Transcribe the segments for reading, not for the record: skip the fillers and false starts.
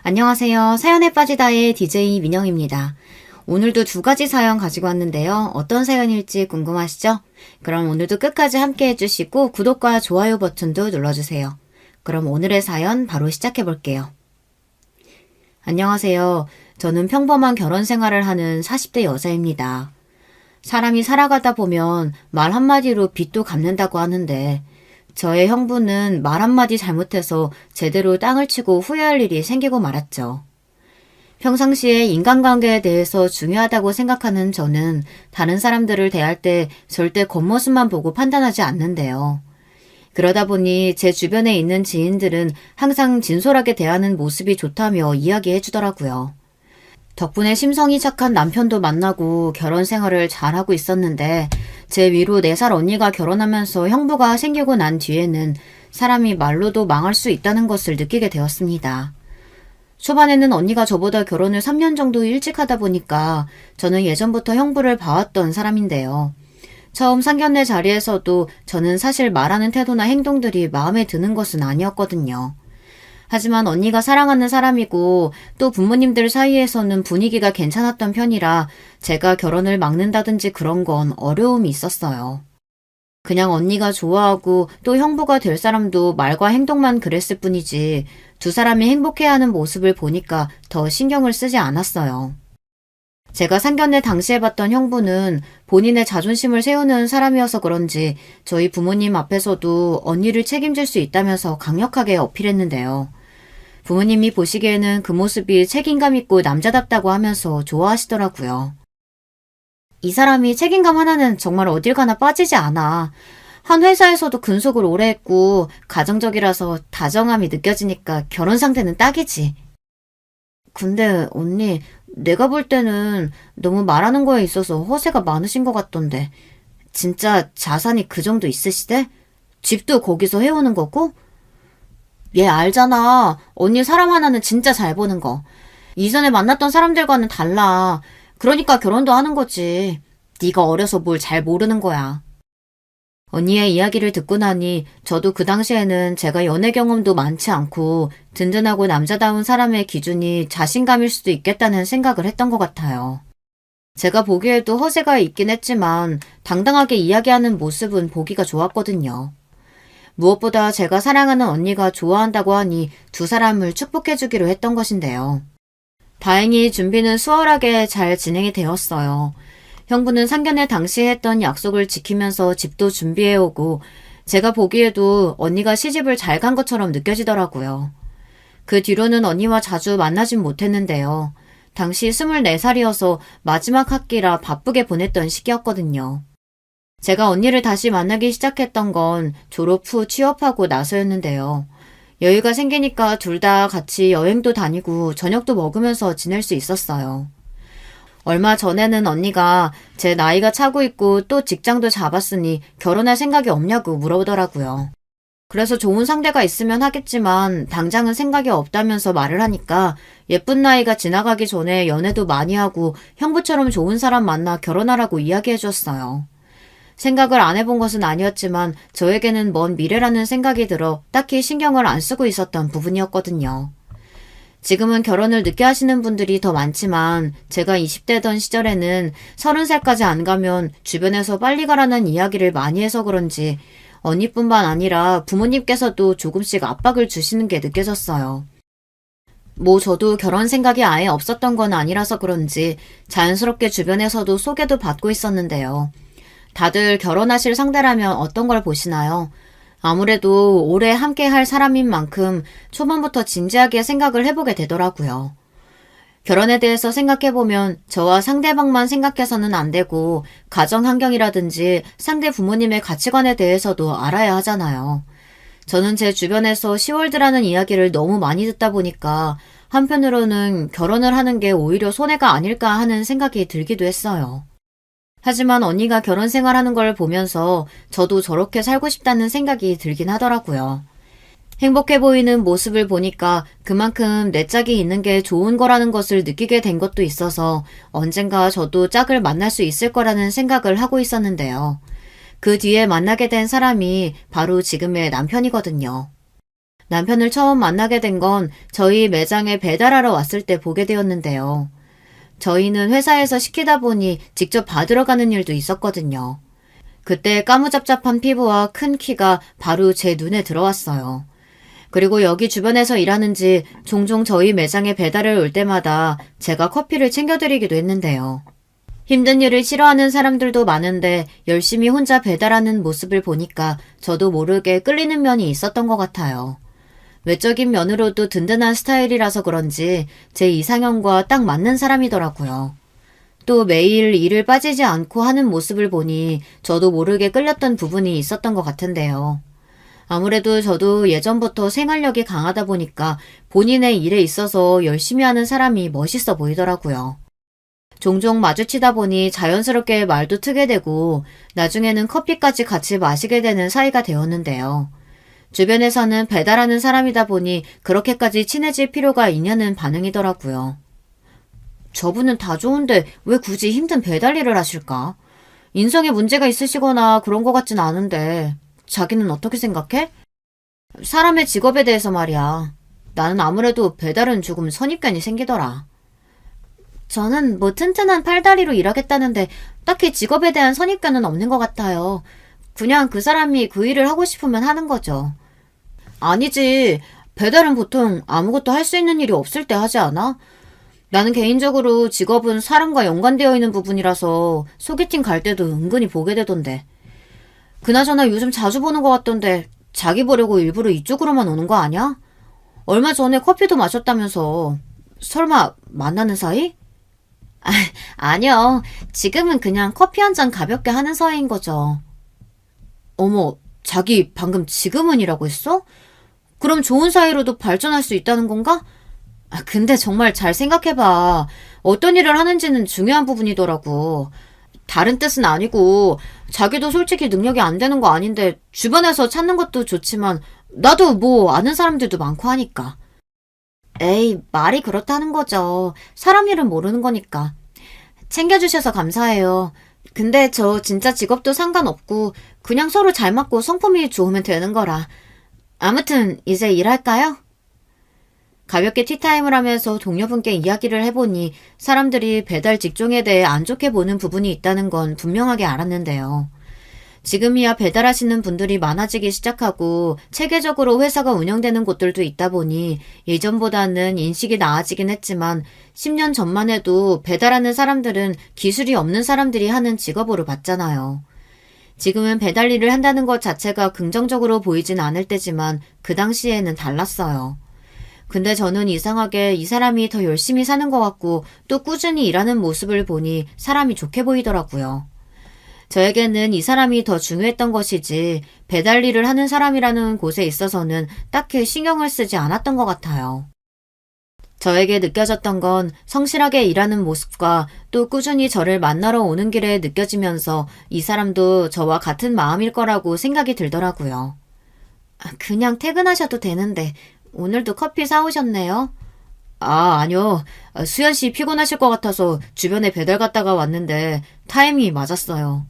안녕하세요. 사연에 빠지다의 DJ 민영입니다. 오늘도 두 가지 사연 가지고 왔는데요. 어떤 사연일지 궁금하시죠? 그럼 오늘도 끝까지 함께 해주시고 구독과 좋아요 버튼도 눌러주세요. 그럼 오늘의 사연 바로 시작해 볼게요. 안녕하세요. 저는 평범한 결혼 생활을 하는 40대 여자입니다. 사람이 살아가다 보면 말 한마디로 빚도 갚는다고 하는데 저의 형부는 말 한마디 잘못해서 제대로 땅을 치고 후회할 일이 생기고 말았죠. 평상시에 인간관계에 대해서 중요하다고 생각하는 저는 다른 사람들을 대할 때 절대 겉모습만 보고 판단하지 않는데요. 그러다 보니 제 주변에 있는 지인들은 항상 진솔하게 대하는 모습이 좋다며 이야기해 주더라고요. 덕분에 심성이 착한 남편도 만나고 결혼 생활을 잘하고 있었는데 제 위로 4살 언니가 결혼하면서 형부가 생기고 난 뒤에는 사람이 말로도 망할 수 있다는 것을 느끼게 되었습니다. 초반에는 언니가 저보다 결혼을 3년 정도 일찍 하다 보니까 저는 예전부터 형부를 봐왔던 사람인데요. 처음 상견례 자리에서도 저는 사실 말하는 태도나 행동들이 마음에 드는 것은 아니었거든요. 하지만 언니가 사랑하는 사람이고 또 부모님들 사이에서는 분위기가 괜찮았던 편이라 제가 결혼을 막는다든지 그런 건 어려움이 있었어요. 그냥 언니가 좋아하고 또 형부가 될 사람도 말과 행동만 그랬을 뿐이지 두 사람이 행복해하는 모습을 보니까 더 신경을 쓰지 않았어요. 제가 상견례 당시에 봤던 형부는 본인의 자존심을 세우는 사람이어서 그런지 저희 부모님 앞에서도 언니를 책임질 수 있다면서 강력하게 어필했는데요. 부모님이 보시기에는 그 모습이 책임감 있고 남자답다고 하면서 좋아하시더라고요. 이 사람이 책임감 하나는 정말 어딜 가나 빠지지 않아. 한 회사에서도 근속을 오래 했고 가정적이라서 다정함이 느껴지니까 결혼 상태는 딱이지. 근데 언니, 내가 볼 때는 너무 말하는 거에 있어서 허세가 많으신 것 같던데. 진짜 자산이 그 정도 있으시대? 집도 거기서 해오는 거고? 얘 알잖아. 언니 사람 하나는 진짜 잘 보는 거. 이전에 만났던 사람들과는 달라. 그러니까 결혼도 하는 거지. 네가 어려서 뭘 잘 모르는 거야. 언니의 이야기를 듣고 나니 저도 그 당시에는 제가 연애 경험도 많지 않고 든든하고 남자다운 사람의 기준이 자신감일 수도 있겠다는 생각을 했던 것 같아요. 제가 보기에도 허세가 있긴 했지만 당당하게 이야기하는 모습은 보기가 좋았거든요. 무엇보다 제가 사랑하는 언니가 좋아한다고 하니 두 사람을 축복해주기로 했던 것인데요. 다행히 준비는 수월하게 잘 진행이 되었어요. 형부는 상견례 당시에 했던 약속을 지키면서 집도 준비해오고 제가 보기에도 언니가 시집을 잘 간 것처럼 느껴지더라고요. 그 뒤로는 언니와 자주 만나진 못했는데요. 당시 24살이어서 마지막 학기라 바쁘게 보냈던 시기였거든요. 제가 언니를 다시 만나기 시작했던 건 졸업 후 취업하고 나서였는데요. 여유가 생기니까 둘 다 같이 여행도 다니고 저녁도 먹으면서 지낼 수 있었어요. 얼마 전에는 언니가 제 나이가 차고 있고 또 직장도 잡았으니 결혼할 생각이 없냐고 물어보더라고요. 그래서 좋은 상대가 있으면 하겠지만 당장은 생각이 없다면서 말을 하니까 예쁜 나이가 지나가기 전에 연애도 많이 하고 형부처럼 좋은 사람 만나 결혼하라고 이야기해 줬어요. 생각을 안 해본 것은 아니었지만 저에게는 먼 미래라는 생각이 들어 딱히 신경을 안 쓰고 있었던 부분이었거든요. 지금은 결혼을 늦게 하시는 분들이 더 많지만 제가 20대던 시절에는 30살까지 안 가면 주변에서 빨리 가라는 이야기를 많이 해서 그런지 언니뿐만 아니라 부모님께서도 조금씩 압박을 주시는 게 느껴졌어요. 저도 결혼 생각이 아예 없었던 건 아니라서 그런지 자연스럽게 주변에서도 소개도 받고 있었는데요. 다들 결혼하실 상대라면 어떤 걸 보시나요? 아무래도 오래 함께 할 사람인 만큼 초반부터 진지하게 생각을 해보게 되더라고요. 결혼에 대해서 생각해보면 저와 상대방만 생각해서는 안 되고 가정 환경이라든지 상대 부모님의 가치관에 대해서도 알아야 하잖아요. 저는 제 주변에서 시월드라는 이야기를 너무 많이 듣다 보니까 한편으로는 결혼을 하는 게 오히려 손해가 아닐까 하는 생각이 들기도 했어요. 하지만 언니가 결혼 생활하는 걸 보면서 저도 저렇게 살고 싶다는 생각이 들긴 하더라고요. 행복해 보이는 모습을 보니까 그만큼 내 짝이 있는 게 좋은 거라는 것을 느끼게 된 것도 있어서 언젠가 저도 짝을 만날 수 있을 거라는 생각을 하고 있었는데요. 그 뒤에 만나게 된 사람이 바로 지금의 남편이거든요. 남편을 처음 만나게 된 건 저희 매장에 배달하러 왔을 때 보게 되었는데요. 저희는 회사에서 시키다 보니 직접 받으러 가는 일도 있었거든요. 그때 까무잡잡한 피부와 큰 키가 바로 제 눈에 들어왔어요. 그리고 여기 주변에서 일하는지 종종 저희 매장에 배달을 올 때마다 제가 커피를 챙겨드리기도 했는데요. 힘든 일을 싫어하는 사람들도 많은데 열심히 혼자 배달하는 모습을 보니까 저도 모르게 끌리는 면이 있었던 것 같아요. 외적인 면으로도 든든한 스타일이라서 그런지 제 이상형과 딱 맞는 사람이더라고요. 또 매일 일을 빠지지 않고 하는 모습을 보니 저도 모르게 끌렸던 부분이 있었던 것 같은데요. 아무래도 저도 예전부터 생활력이 강하다 보니까 본인의 일에 있어서 열심히 하는 사람이 멋있어 보이더라고요. 종종 마주치다 보니 자연스럽게 말도 트게 되고 나중에는 커피까지 같이 마시게 되는 사이가 되었는데요. 주변에서는 배달하는 사람이다 보니 그렇게까지 친해질 필요가 있냐는 반응이더라고요. 저분은 다 좋은데 왜 굳이 힘든 배달 일을 하실까? 인성에 문제가 있으시거나 그런 것 같진 않은데 자기는 어떻게 생각해? 사람의 직업에 대해서 말이야. 나는 아무래도 배달은 조금 선입견이 생기더라. 저는 뭐 튼튼한 팔다리로 일하겠다는데 딱히 직업에 대한 선입견은 없는 것 같아요. 그냥 그 사람이 그 일을 하고 싶으면 하는 거죠. 아니지. 배달은 보통 아무것도 할 수 있는 일이 없을 때 하지 않아? 나는 개인적으로 직업은 사람과 연관되어 있는 부분이라서 소개팅 갈 때도 은근히 보게 되던데. 그나저나 요즘 자주 보는 것 같던데 자기 보려고 일부러 이쪽으로만 오는 거 아니야? 얼마 전에 커피도 마셨다면서. 설마 만나는 사이? 아니요. 지금은 그냥 커피 한 잔 가볍게 하는 사이인 거죠. 어머, 자기 방금 지금은이라고 했어? 그럼 좋은 사이로도 발전할 수 있다는 건가? 근데 정말 잘 생각해봐. 어떤 일을 하는지는 중요한 부분이더라고. 다른 뜻은 아니고 자기도 솔직히 능력이 안 되는 거 아닌데 주변에서 찾는 것도 좋지만 나도 뭐 아는 사람들도 많고 하니까. 에이, 말이 그렇다는 거죠. 사람 일은 모르는 거니까. 챙겨주셔서 감사해요. 근데 저 진짜 직업도 상관없고 그냥 서로 잘 맞고 성품이 좋으면 되는 거라. 아무튼 이제 일할까요? 가볍게 티타임을 하면서 동료분께 이야기를 해보니 사람들이 배달 직종에 대해 안 좋게 보는 부분이 있다는 건 분명하게 알았는데요. 지금이야 배달하시는 분들이 많아지기 시작하고 체계적으로 회사가 운영되는 곳들도 있다 보니 예전보다는 인식이 나아지긴 했지만 10년 전만 해도 배달하는 사람들은 기술이 없는 사람들이 하는 직업으로 봤잖아요. 지금은 배달 일을 한다는 것 자체가 긍정적으로 보이진 않을 때지만 그 당시에는 달랐어요. 근데 저는 이상하게 이 사람이 더 열심히 사는 것 같고 또 꾸준히 일하는 모습을 보니 사람이 좋게 보이더라고요. 저에게는 이 사람이 더 중요했던 것이지 배달 일을 하는 사람이라는 곳에 있어서는 딱히 신경을 쓰지 않았던 것 같아요. 저에게 느껴졌던 건 성실하게 일하는 모습과 또 꾸준히 저를 만나러 오는 길에 느껴지면서 이 사람도 저와 같은 마음일 거라고 생각이 들더라고요. 그냥 퇴근하셔도 되는데 오늘도 커피 사오셨네요? 아니요. 수연 씨 피곤하실 것 같아서 주변에 배달 갔다가 왔는데 타이밍이 맞았어요.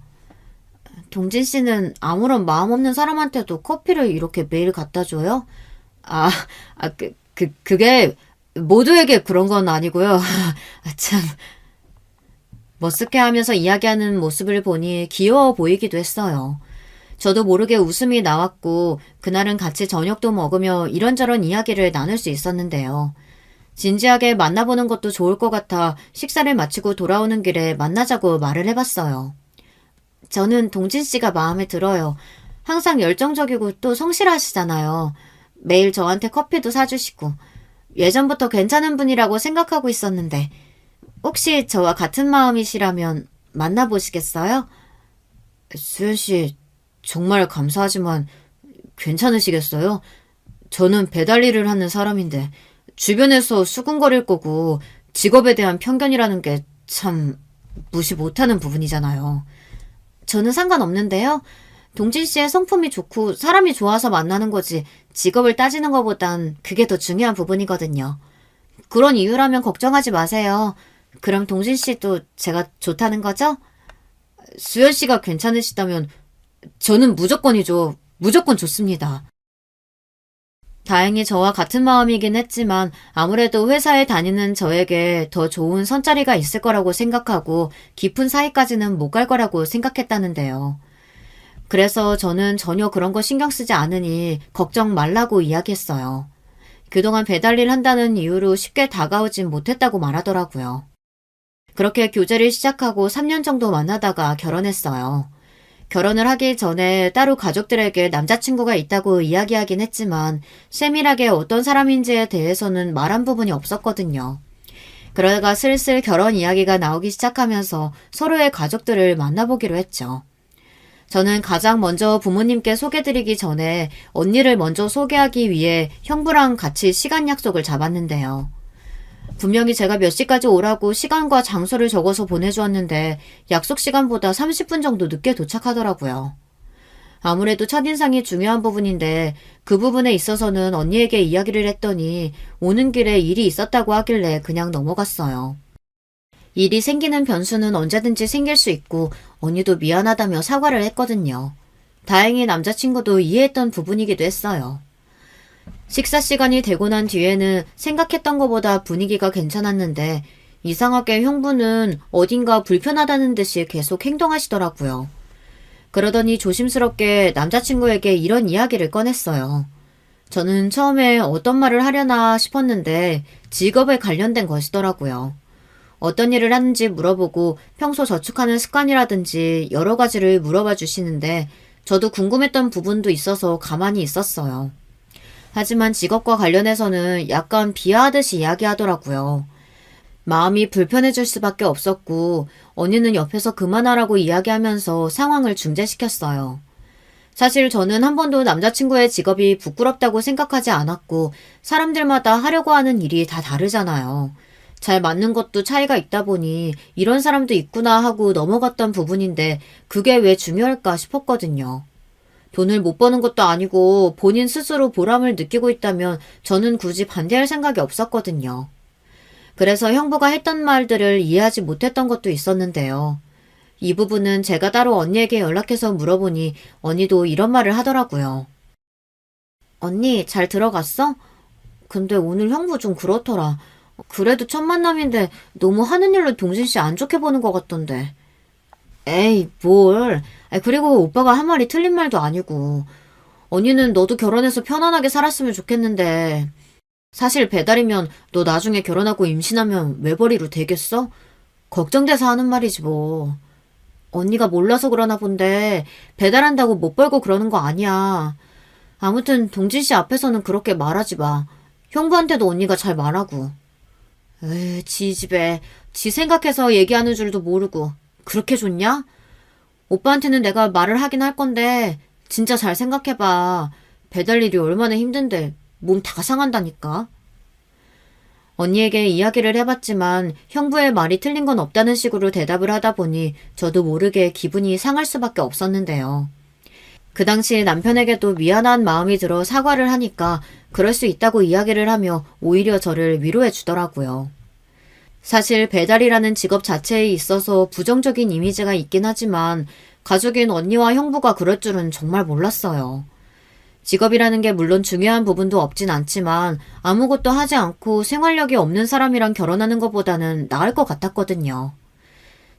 동진 씨는 아무런 마음 없는 사람한테도 커피를 이렇게 매일 갖다 줘요? 아, 그게 모두에게 그런 건 아니고요. 참. 머쓱해하면서 이야기하는 모습을 보니 귀여워 보이기도 했어요. 저도 모르게 웃음이 나왔고 그날은 같이 저녁도 먹으며 이런저런 이야기를 나눌 수 있었는데요. 진지하게 만나보는 것도 좋을 것 같아 식사를 마치고 돌아오는 길에 만나자고 말을 해봤어요. 저는 동진 씨가 마음에 들어요. 항상 열정적이고 또 성실하시잖아요. 매일 저한테 커피도 사주시고 예전부터 괜찮은 분이라고 생각하고 있었는데 혹시 저와 같은 마음이시라면 만나보시겠어요? 수연 씨 정말 감사하지만 괜찮으시겠어요? 저는 배달 일을 하는 사람인데 주변에서 수군거릴 거고 직업에 대한 편견이라는 게 참 무시 못하는 부분이잖아요. 저는 상관없는데요. 동진 씨의 성품이 좋고 사람이 좋아서 만나는 거지 직업을 따지는 것보단 그게 더 중요한 부분이거든요. 그런 이유라면 걱정하지 마세요. 그럼 동진 씨도 제가 좋다는 거죠? 수연 씨가 괜찮으시다면 저는 무조건이죠. 무조건 좋습니다. 다행히 저와 같은 마음이긴 했지만 아무래도 회사에 다니는 저에게 더 좋은 선자리가 있을 거라고 생각하고 깊은 사이까지는 못 갈 거라고 생각했다는데요. 그래서 저는 전혀 그런 거 신경 쓰지 않으니 걱정 말라고 이야기했어요. 그동안 배달일 한다는 이유로 쉽게 다가오진 못했다고 말하더라고요. 그렇게 교제를 시작하고 3년 정도 만나다가 결혼했어요. 결혼을 하기 전에 따로 가족들에게 남자친구가 있다고 이야기하긴 했지만 세밀하게 어떤 사람인지에 대해서는 말한 부분이 없었거든요. 그러다가 슬슬 결혼 이야기가 나오기 시작하면서 서로의 가족들을 만나보기로 했죠. 저는 가장 먼저 부모님께 소개드리기 전에 언니를 먼저 소개하기 위해 형부랑 같이 시간 약속을 잡았는데요. 분명히 제가 몇 시까지 오라고 시간과 장소를 적어서 보내주었는데 약속 시간보다 30분 정도 늦게 도착하더라고요. 아무래도 첫인상이 중요한 부분인데 그 부분에 있어서는 언니에게 이야기를 했더니 오는 길에 일이 있었다고 하길래 그냥 넘어갔어요. 일이 생기는 변수는 언제든지 생길 수 있고 언니도 미안하다며 사과를 했거든요. 다행히 남자친구도 이해했던 부분이기도 했어요. 식사 시간이 되고 난 뒤에는 생각했던 것보다 분위기가 괜찮았는데 이상하게 형부는 어딘가 불편하다는 듯이 계속 행동하시더라고요. 그러더니 조심스럽게 남자친구에게 이런 이야기를 꺼냈어요. 저는 처음에 어떤 말을 하려나 싶었는데 직업에 관련된 것이더라고요. 어떤 일을 하는지 물어보고 평소 저축하는 습관이라든지 여러 가지를 물어봐 주시는데 저도 궁금했던 부분도 있어서 가만히 있었어요. 하지만 직업과 관련해서는 약간 비하하듯이 이야기하더라고요. 마음이 불편해질 수밖에 없었고 언니는 옆에서 그만하라고 이야기하면서 상황을 중재시켰어요. 사실 저는 한 번도 남자친구의 직업이 부끄럽다고 생각하지 않았고 사람들마다 하려고 하는 일이 다 다르잖아요. 잘 맞는 것도 차이가 있다 보니 이런 사람도 있구나 하고 넘어갔던 부분인데 그게 왜 중요할까 싶었거든요. 돈을 못 버는 것도 아니고 본인 스스로 보람을 느끼고 있다면 저는 굳이 반대할 생각이 없었거든요. 그래서 형부가 했던 말들을 이해하지 못했던 것도 있었는데요. 이 부분은 제가 따로 언니에게 연락해서 물어보니 언니도 이런 말을 하더라고요. 언니, 잘 들어갔어? 근데 오늘 형부 좀 그렇더라. 그래도 첫 만남인데 너무 하는 일로 동진씨 안 좋게 보는 것 같던데. 에이, 뭘. 그리고 오빠가 한 말이 틀린 말도 아니고. 언니는 너도 결혼해서 편안하게 살았으면 좋겠는데 사실 배달이면 너 나중에 결혼하고 임신하면 외벌이로 되겠어? 걱정돼서 하는 말이지 뭐. 언니가 몰라서 그러나 본데 배달한다고 못 벌고 그러는 거 아니야. 아무튼 동진씨 앞에서는 그렇게 말하지 마. 형부한테도 언니가 잘 말하고. 에이, 지 집에 지 생각해서 얘기하는 줄도 모르고 그렇게 좋냐? 오빠한테는 내가 말을 하긴 할 건데 진짜 잘 생각해봐. 배달 일이 얼마나 힘든데 몸 다 상한다니까. 언니에게 이야기를 해봤지만 형부의 말이 틀린 건 없다는 식으로 대답을 하다 보니 저도 모르게 기분이 상할 수밖에 없었는데요. 그 당시 남편에게도 미안한 마음이 들어 사과를 하니까 그럴 수 있다고 이야기를 하며 오히려 저를 위로해 주더라고요. 사실 배달이라는 직업 자체에 있어서 부정적인 이미지가 있긴 하지만 가족인 언니와 형부가 그럴 줄은 정말 몰랐어요. 직업이라는 게 물론 중요한 부분도 없진 않지만 아무것도 하지 않고 생활력이 없는 사람이랑 결혼하는 것보다는 나을 것 같았거든요.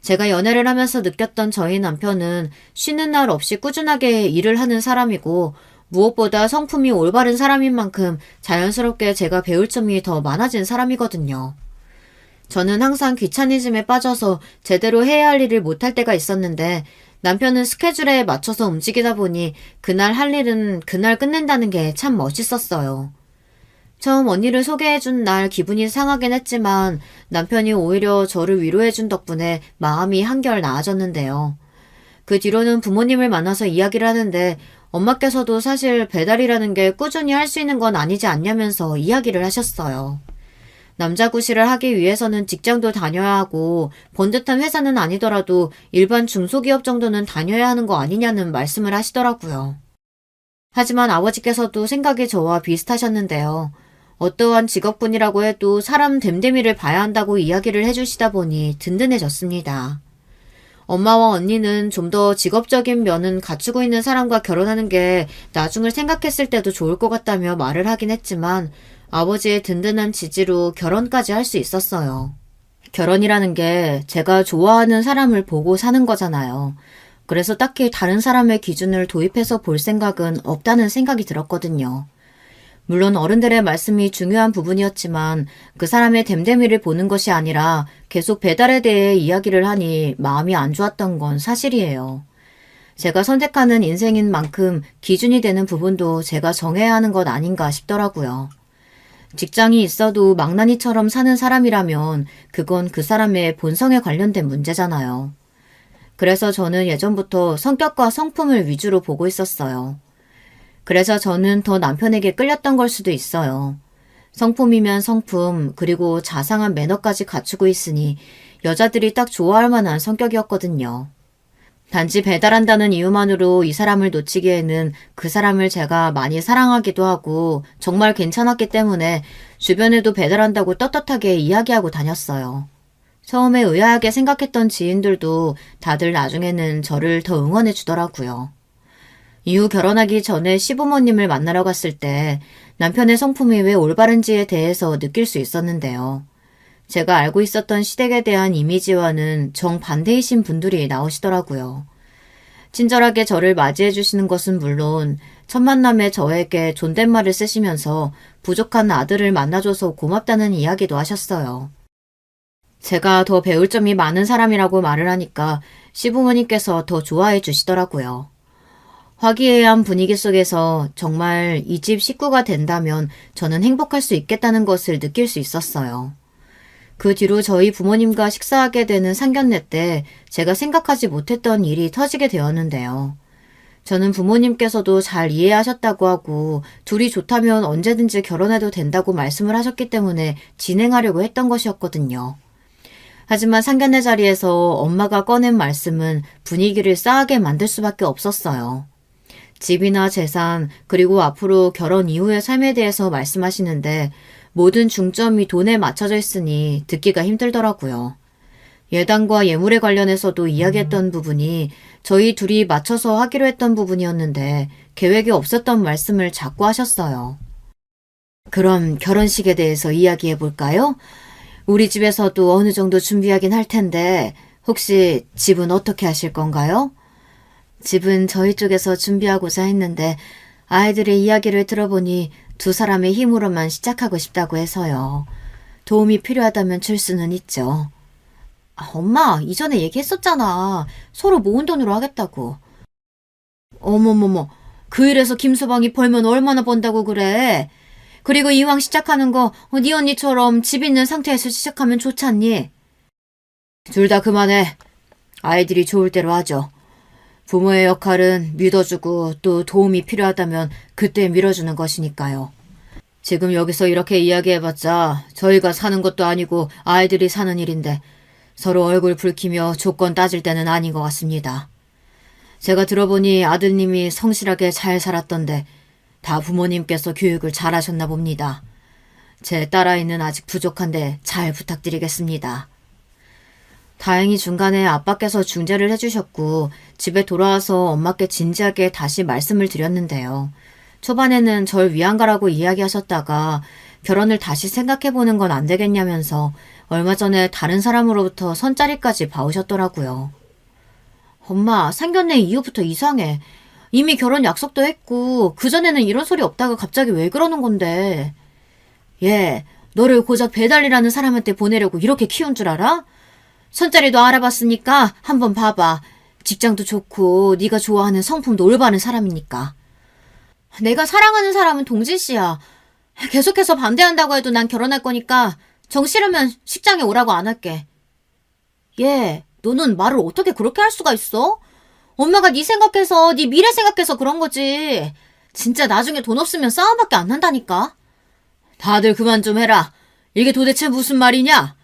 제가 연애를 하면서 느꼈던 저희 남편은 쉬는 날 없이 꾸준하게 일을 하는 사람이고 무엇보다 성품이 올바른 사람인 만큼 자연스럽게 제가 배울 점이 더 많아진 사람이거든요. 저는 항상 귀차니즘에 빠져서 제대로 해야 할 일을 못할 때가 있었는데 남편은 스케줄에 맞춰서 움직이다 보니 그날 할 일은 그날 끝낸다는 게 참 멋있었어요. 처음 언니를 소개해준 날 기분이 상하긴 했지만 남편이 오히려 저를 위로해준 덕분에 마음이 한결 나아졌는데요. 그 뒤로는 부모님을 만나서 이야기를 하는데 엄마께서도 사실 배달이라는 게 꾸준히 할 수 있는 건 아니지 않냐면서 이야기를 하셨어요. 남자 구실을 하기 위해서는 직장도 다녀야 하고 번듯한 회사는 아니더라도 일반 중소기업 정도는 다녀야 하는 거 아니냐는 말씀을 하시더라고요. 하지만 아버지께서도 생각이 저와 비슷하셨는데요. 어떠한 직업군이라고 해도 사람 됨됨이를 봐야 한다고 이야기를 해주시다 보니 든든해졌습니다. 엄마와 언니는 좀 더 직업적인 면은 갖추고 있는 사람과 결혼하는 게 나중을 생각했을 때도 좋을 것 같다며 말을 하긴 했지만 아버지의 든든한 지지로 결혼까지 할 수 있었어요. 결혼이라는 게 제가 좋아하는 사람을 보고 사는 거잖아요. 그래서 딱히 다른 사람의 기준을 도입해서 볼 생각은 없다는 생각이 들었거든요. 물론 어른들의 말씀이 중요한 부분이었지만 그 사람의 됨됨이를 보는 것이 아니라 계속 배달에 대해 이야기를 하니 마음이 안 좋았던 건 사실이에요. 제가 선택하는 인생인 만큼 기준이 되는 부분도 제가 정해야 하는 것 아닌가 싶더라고요. 직장이 있어도 망나니처럼 사는 사람이라면 그건 그 사람의 본성에 관련된 문제잖아요. 그래서 저는 예전부터 성격과 성품을 위주로 보고 있었어요. 그래서 저는 더 남편에게 끌렸던 걸 수도 있어요. 성품이면 성품, 그리고 자상한 매너까지 갖추고 있으니 여자들이 딱 좋아할 만한 성격이었거든요. 단지 배달한다는 이유만으로 이 사람을 놓치기에는 그 사람을 제가 많이 사랑하기도 하고 정말 괜찮았기 때문에 주변에도 배달한다고 떳떳하게 이야기하고 다녔어요. 처음에 의아하게 생각했던 지인들도 다들 나중에는 저를 더 응원해 주더라고요. 이후 결혼하기 전에 시부모님을 만나러 갔을 때 남편의 성품이 왜 올바른지에 대해서 느낄 수 있었는데요. 제가 알고 있었던 시댁에 대한 이미지와는 정반대이신 분들이 나오시더라고요. 친절하게 저를 맞이해 주시는 것은 물론 첫 만남에 저에게 존댓말을 쓰시면서 부족한 아들을 만나줘서 고맙다는 이야기도 하셨어요. 제가 더 배울 점이 많은 사람이라고 말을 하니까 시부모님께서 더 좋아해 주시더라고요. 화기애애한 분위기 속에서 정말 이 집 식구가 된다면 저는 행복할 수 있겠다는 것을 느낄 수 있었어요. 그 뒤로 저희 부모님과 식사하게 되는 상견례 때 제가 생각하지 못했던 일이 터지게 되었는데요. 저는 부모님께서도 잘 이해하셨다고 하고 둘이 좋다면 언제든지 결혼해도 된다고 말씀을 하셨기 때문에 진행하려고 했던 것이었거든요. 하지만 상견례 자리에서 엄마가 꺼낸 말씀은 분위기를 싸하게 만들 수밖에 없었어요. 집이나 재산, 그리고 앞으로 결혼 이후의 삶에 대해서 말씀하시는데 모든 중점이 돈에 맞춰져 있으니 듣기가 힘들더라고요. 예단과 예물에 관련해서도 이야기했던 부분이 저희 둘이 맞춰서 하기로 했던 부분이었는데 계획이 없었던 말씀을 자꾸 하셨어요. 그럼 결혼식에 대해서 이야기해 볼까요? 우리 집에서도 어느 정도 준비하긴 할 텐데 혹시 집은 어떻게 하실 건가요? 집은 저희 쪽에서 준비하고자 했는데 아이들의 이야기를 들어보니 두 사람의 힘으로만 시작하고 싶다고 해서요. 도움이 필요하다면 줄 수는 있죠. 엄마, 이전에 얘기했었잖아. 서로 모은 돈으로 하겠다고. 어머머머, 그 일에서 김서방이 벌면 얼마나 번다고 그래. 그리고 이왕 시작하는 거 네 언니처럼 집 있는 상태에서 시작하면 좋잖니. 둘 다 그만해. 아이들이 좋을 대로 하죠. 부모의 역할은 믿어주고 또 도움이 필요하다면 그때 밀어주는 것이니까요. 지금 여기서 이렇게 이야기해봤자 저희가 사는 것도 아니고 아이들이 사는 일인데 서로 얼굴 붉히며 조건 따질 때는 아닌 것 같습니다. 제가 들어보니 아드님이 성실하게 잘 살았던데 다 부모님께서 교육을 잘하셨나 봅니다. 제 딸아이는 아직 부족한데 잘 부탁드리겠습니다. 다행히 중간에 아빠께서 중재를 해주셨고 집에 돌아와서 엄마께 진지하게 다시 말씀을 드렸는데요. 초반에는 절 위안가라고 이야기하셨다가 결혼을 다시 생각해보는 건 안 되겠냐면서 얼마 전에 다른 사람으로부터 선자리까지 봐오셨더라고요. 엄마, 상견례 이후부터 이상해. 이미 결혼 약속도 했고 그전에는 이런 소리 없다가 갑자기 왜 그러는 건데. 얘, 너를 고작 배달이라는 사람한테 보내려고 이렇게 키운 줄 알아? 선자리도 알아봤으니까 한번 봐봐. 직장도 좋고 네가 좋아하는 성품도 올바른 사람이니까. 내가 사랑하는 사람은 동진 씨야. 계속해서 반대한다고 해도 난 결혼할 거니까 정 싫으면 식장에 오라고 안 할게. 얘, 너는 말을 어떻게 그렇게 할 수가 있어? 엄마가 네 생각해서 네 미래 생각해서 그런 거지. 진짜 나중에 돈 없으면 싸움밖에 안 난다니까. 다들 그만 좀 해라. 이게 도대체 무슨 말이냐?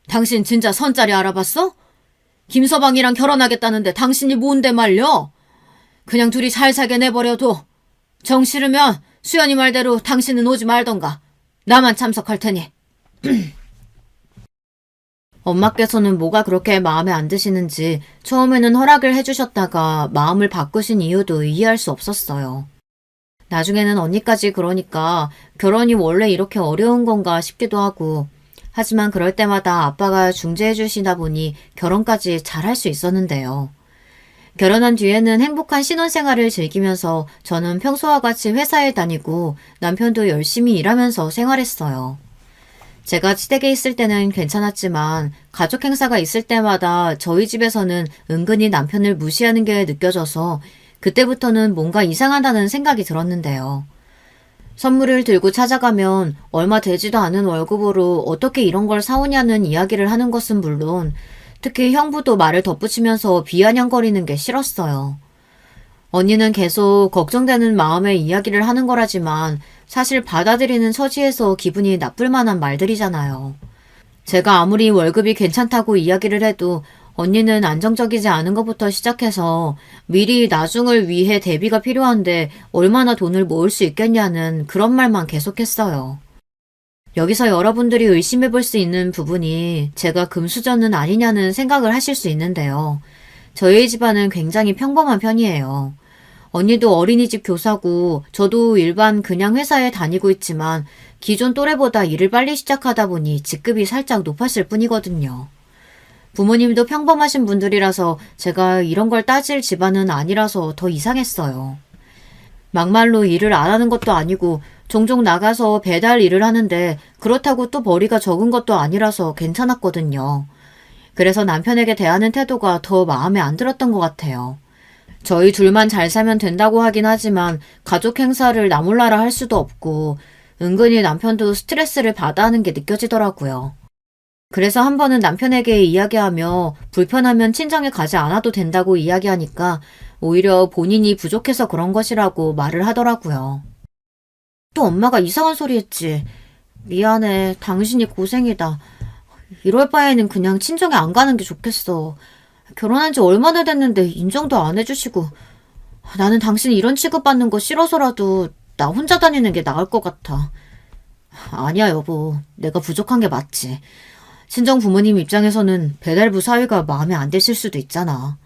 당신 진짜 선자리 알아봤어? 김서방이랑 결혼하겠다는데 당신이 뭔데 말려? 그냥 둘이 잘 살게 내버려둬. 정 싫으면 수연이 말대로 당신은 오지 말던가. 나만 참석할 테니. 엄마께서는 뭐가 그렇게 마음에 안 드시는지 처음에는 허락을 해주셨다가 마음을 바꾸신 이유도 이해할 수 없었어요. 나중에는 언니까지 그러니까 결혼이 원래 이렇게 어려운 건가 싶기도 하고, 하지만 그럴 때마다 아빠가 중재해 주시다 보니 결혼까지 잘할 수 있었는데요. 결혼한 뒤에는 행복한 신혼생활을 즐기면서 저는 평소와 같이 회사에 다니고 남편도 열심히 일하면서 생활했어요. 제가 시댁에 있을 때는 괜찮았지만 가족 행사가 있을 때마다 저희 집에서는 은근히 남편을 무시하는 게 느껴져서 그때부터는 뭔가 이상하다는 생각이 들었는데요. 선물을 들고 찾아가면 얼마 되지도 않은 월급으로 어떻게 이런 걸 사오냐는 이야기를 하는 것은 물론 특히 형부도 말을 덧붙이면서 비아냥거리는 게 싫었어요. 언니는 계속 걱정되는 마음에 이야기를 하는 거라지만 사실 받아들이는 처지에서 기분이 나쁠 만한 말들이잖아요. 제가 아무리 월급이 괜찮다고 이야기를 해도 언니는 안정적이지 않은 것부터 시작해서 미리 나중을 위해 대비가 필요한데 얼마나 돈을 모을 수 있겠냐는 그런 말만 계속했어요. 여기서 여러분들이 의심해 볼 수 있는 부분이 제가 금수저는 아니냐는 생각을 하실 수 있는데요. 저희 집안은 굉장히 평범한 편이에요. 언니도 어린이집 교사고 저도 일반 그냥 회사에 다니고 있지만 기존 또래보다 일을 빨리 시작하다 보니 직급이 살짝 높았을 뿐이거든요. 부모님도 평범하신 분들이라서 제가 이런 걸 따질 집안은 아니라서 더 이상했어요. 막말로 일을 안 하는 것도 아니고 종종 나가서 배달 일을 하는데 그렇다고 또 벌이가 적은 것도 아니라서 괜찮았거든요. 그래서 남편에게 대하는 태도가 더 마음에 안 들었던 것 같아요. 저희 둘만 잘 살면 된다고 하긴 하지만 가족 행사를 나 몰라라 할 수도 없고 은근히 남편도 스트레스를 받아 하는 게 느껴지더라고요. 그래서 한 번은 남편에게 이야기하며 불편하면 친정에 가지 않아도 된다고 이야기하니까 오히려 본인이 부족해서 그런 것이라고 말을 하더라고요. 또 엄마가 이상한 소리 했지. 미안해. 당신이 고생이다. 이럴 바에는 그냥 친정에 안 가는 게 좋겠어. 결혼한 지 얼마나 됐는데 인정도 안 해주시고. 나는 당신이 이런 취급받는 거 싫어서라도 나 혼자 다니는 게 나을 것 같아. 아니야 여보. 내가 부족한 게 맞지. 친정 부모님 입장에서는 배달부 사위가 마음에 안 드실 수도 있잖아.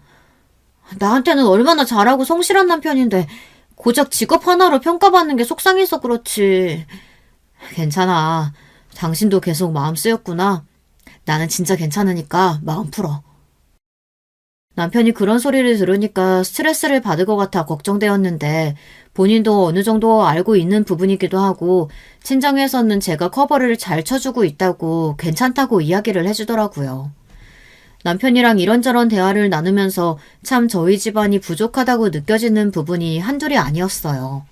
나한테는 얼마나 잘하고 성실한 남편인데 고작 직업 하나로 평가받는 게 속상해서 그렇지. 괜찮아. 당신도 계속 마음 쓰였구나. 나는 진짜 괜찮으니까 마음 풀어. 남편이 그런 소리를 들으니까 스트레스를 받을 것 같아 걱정되었는데 본인도 어느 정도 알고 있는 부분이기도 하고 친정에서는 제가 커버를 잘 쳐주고 있다고 괜찮다고 이야기를 해주더라고요. 남편이랑 이런저런 대화를 나누면서 참 저희 집안이 부족하다고 느껴지는 부분이 한둘이 아니었어요.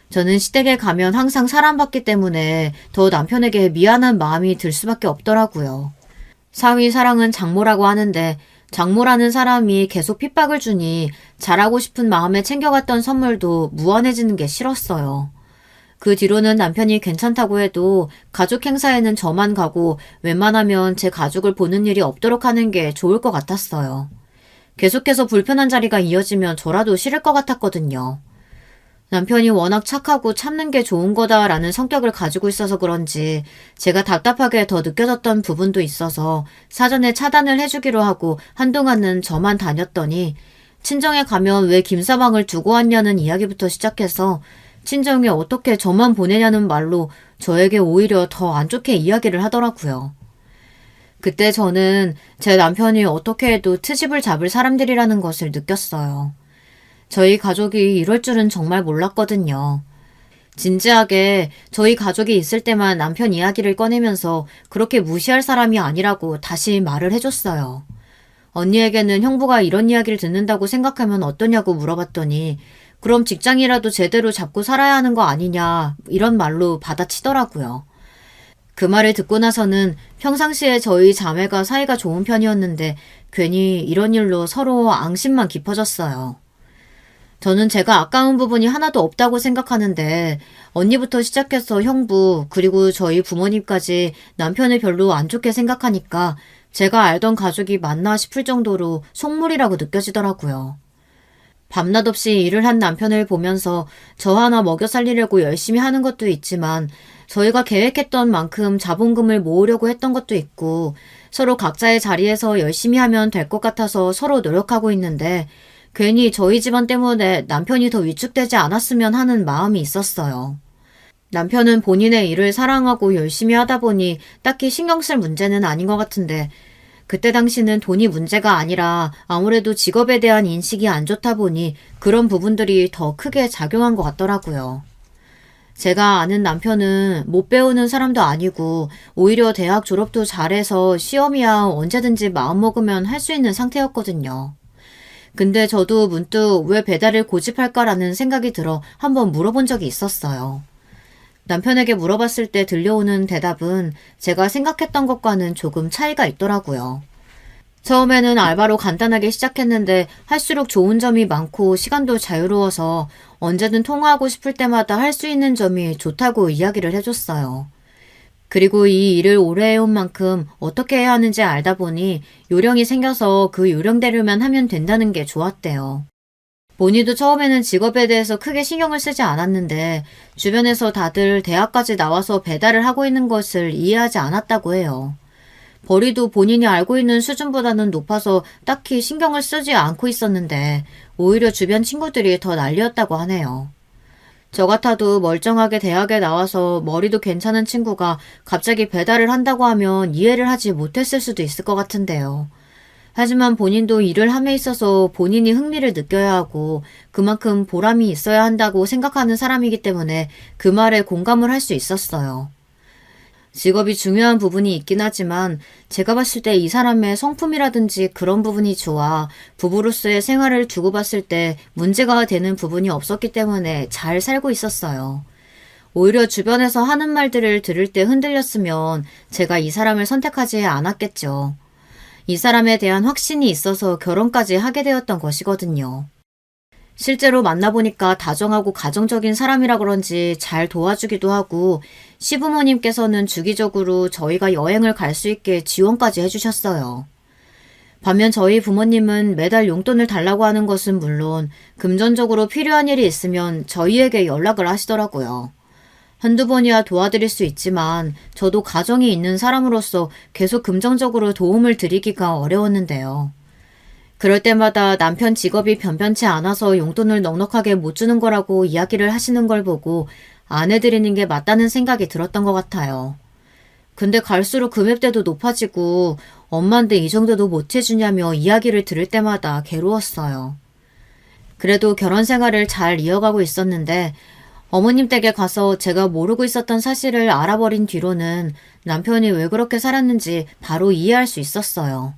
저는 시댁에 가면 항상 사랑받기 때문에 더 남편에게 미안한 마음이 들 수밖에 없더라고요. 사위 사랑은 장모라고 하는데 장모라는 사람이 계속 핍박을 주니 잘하고 싶은 마음에 챙겨갔던 선물도 무한해지는 게 싫었어요. 그 뒤로는 남편이 괜찮다고 해도 가족 행사에는 저만 가고 웬만하면 제 가족을 보는 일이 없도록 하는 게 좋을 것 같았어요. 계속해서 불편한 자리가 이어지면 저라도 싫을 것 같았거든요. 남편이 워낙 착하고 참는 게 좋은 거다라는 성격을 가지고 있어서 그런지 제가 답답하게 더 느껴졌던 부분도 있어서 사전에 차단을 해주기로 하고 한동안은 저만 다녔더니 친정에 가면 왜 김서방을 두고 왔냐는 이야기부터 시작해서 친정에 어떻게 저만 보내냐는 말로 저에게 오히려 더 안 좋게 이야기를 하더라고요. 그때 저는 제 남편이 어떻게 해도 트집을 잡을 사람들이라는 것을 느꼈어요. 저희 가족이 이럴 줄은 정말 몰랐거든요. 진지하게 저희 가족이 있을 때만 남편 이야기를 꺼내면서 그렇게 무시할 사람이 아니라고 다시 말을 해줬어요. 언니에게는 형부가 이런 이야기를 듣는다고 생각하면 어떠냐고 물어봤더니 그럼 직장이라도 제대로 잡고 살아야 하는 거 아니냐 이런 말로 받아치더라고요. 그 말을 듣고 나서는 평상시에 저희 자매가 사이가 좋은 편이었는데 괜히 이런 일로 서로 앙심만 깊어졌어요. 저는 제가 아까운 부분이 하나도 없다고 생각하는데 언니부터 시작해서 형부 그리고 저희 부모님까지 남편을 별로 안 좋게 생각하니까 제가 알던 가족이 맞나 싶을 정도로 속물이라고 느껴지더라고요. 밤낮 없이 일을 한 남편을 보면서 저 하나 먹여 살리려고 열심히 하는 것도 있지만 저희가 계획했던 만큼 자본금을 모으려고 했던 것도 있고 서로 각자의 자리에서 열심히 하면 될 것 같아서 서로 노력하고 있는데 괜히 저희 집안 때문에 남편이 더 위축되지 않았으면 하는 마음이 있었어요. 남편은 본인의 일을 사랑하고 열심히 하다 보니 딱히 신경 쓸 문제는 아닌 것 같은데 그때 당시는 돈이 문제가 아니라 아무래도 직업에 대한 인식이 안 좋다 보니 그런 부분들이 더 크게 작용한 것 같더라고요. 제가 아는 남편은 못 배우는 사람도 아니고 오히려 대학 졸업도 잘해서 시험이야 언제든지 마음먹으면 할 수 있는 상태였거든요. 근데 저도 문득 왜 배달을 고집할까라는 생각이 들어 한번 물어본 적이 있었어요. 남편에게 물어봤을 때 들려오는 대답은 제가 생각했던 것과는 조금 차이가 있더라고요. 처음에는 알바로 간단하게 시작했는데 할수록 좋은 점이 많고 시간도 자유로워서 언제든 통화하고 싶을 때마다 할 수 있는 점이 좋다고 이야기를 해줬어요. 그리고 이 일을 오래 해온 만큼 어떻게 해야 하는지 알다 보니 요령이 생겨서 그 요령대로만 하면 된다는 게 좋았대요. 본인도 처음에는 직업에 대해서 크게 신경을 쓰지 않았는데 주변에서 다들 대학까지 나와서 배달을 하고 있는 것을 이해하지 않았다고 해요. 벌이도 본인이 알고 있는 수준보다는 높아서 딱히 신경을 쓰지 않고 있었는데 오히려 주변 친구들이 더 난리였다고 하네요. 저 같아도 멀쩡하게 대학에 나와서 머리도 괜찮은 친구가 갑자기 배달을 한다고 하면 이해를 하지 못했을 수도 있을 것 같은데요. 하지만 본인도 일을 함에 있어서 본인이 흥미를 느껴야 하고 그만큼 보람이 있어야 한다고 생각하는 사람이기 때문에 그 말에 공감을 할 수 있었어요. 직업이 중요한 부분이 있긴 하지만 제가 봤을 때 이 사람의 성품이라든지 그런 부분이 좋아 부부로서의 생활을 두고 봤을 때 문제가 되는 부분이 없었기 때문에 잘 살고 있었어요. 오히려 주변에서 하는 말들을 들을 때 흔들렸으면 제가 이 사람을 선택하지 않았겠죠. 이 사람에 대한 확신이 있어서 결혼까지 하게 되었던 것이거든요. 실제로 만나보니까 다정하고 가정적인 사람이라 그런지 잘 도와주기도 하고 시부모님께서는 주기적으로 저희가 여행을 갈 수 있게 지원까지 해주셨어요. 반면 저희 부모님은 매달 용돈을 달라고 하는 것은 물론 금전적으로 필요한 일이 있으면 저희에게 연락을 하시더라고요. 한두 번이야 도와드릴 수 있지만 저도 가정이 있는 사람으로서 계속 금전적으로 도움을 드리기가 어려웠는데요. 그럴 때마다 남편 직업이 변변치 않아서 용돈을 넉넉하게 못 주는 거라고 이야기를 하시는 걸 보고 안 해드리는 게 맞다는 생각이 들었던 것 같아요. 근데 갈수록 금액대도 높아지고 엄마인데 이 정도도 못 해주냐며 이야기를 들을 때마다 괴로웠어요. 그래도 결혼 생활을 잘 이어가고 있었는데 어머님 댁에 가서 제가 모르고 있었던 사실을 알아버린 뒤로는 남편이 왜 그렇게 살았는지 바로 이해할 수 있었어요.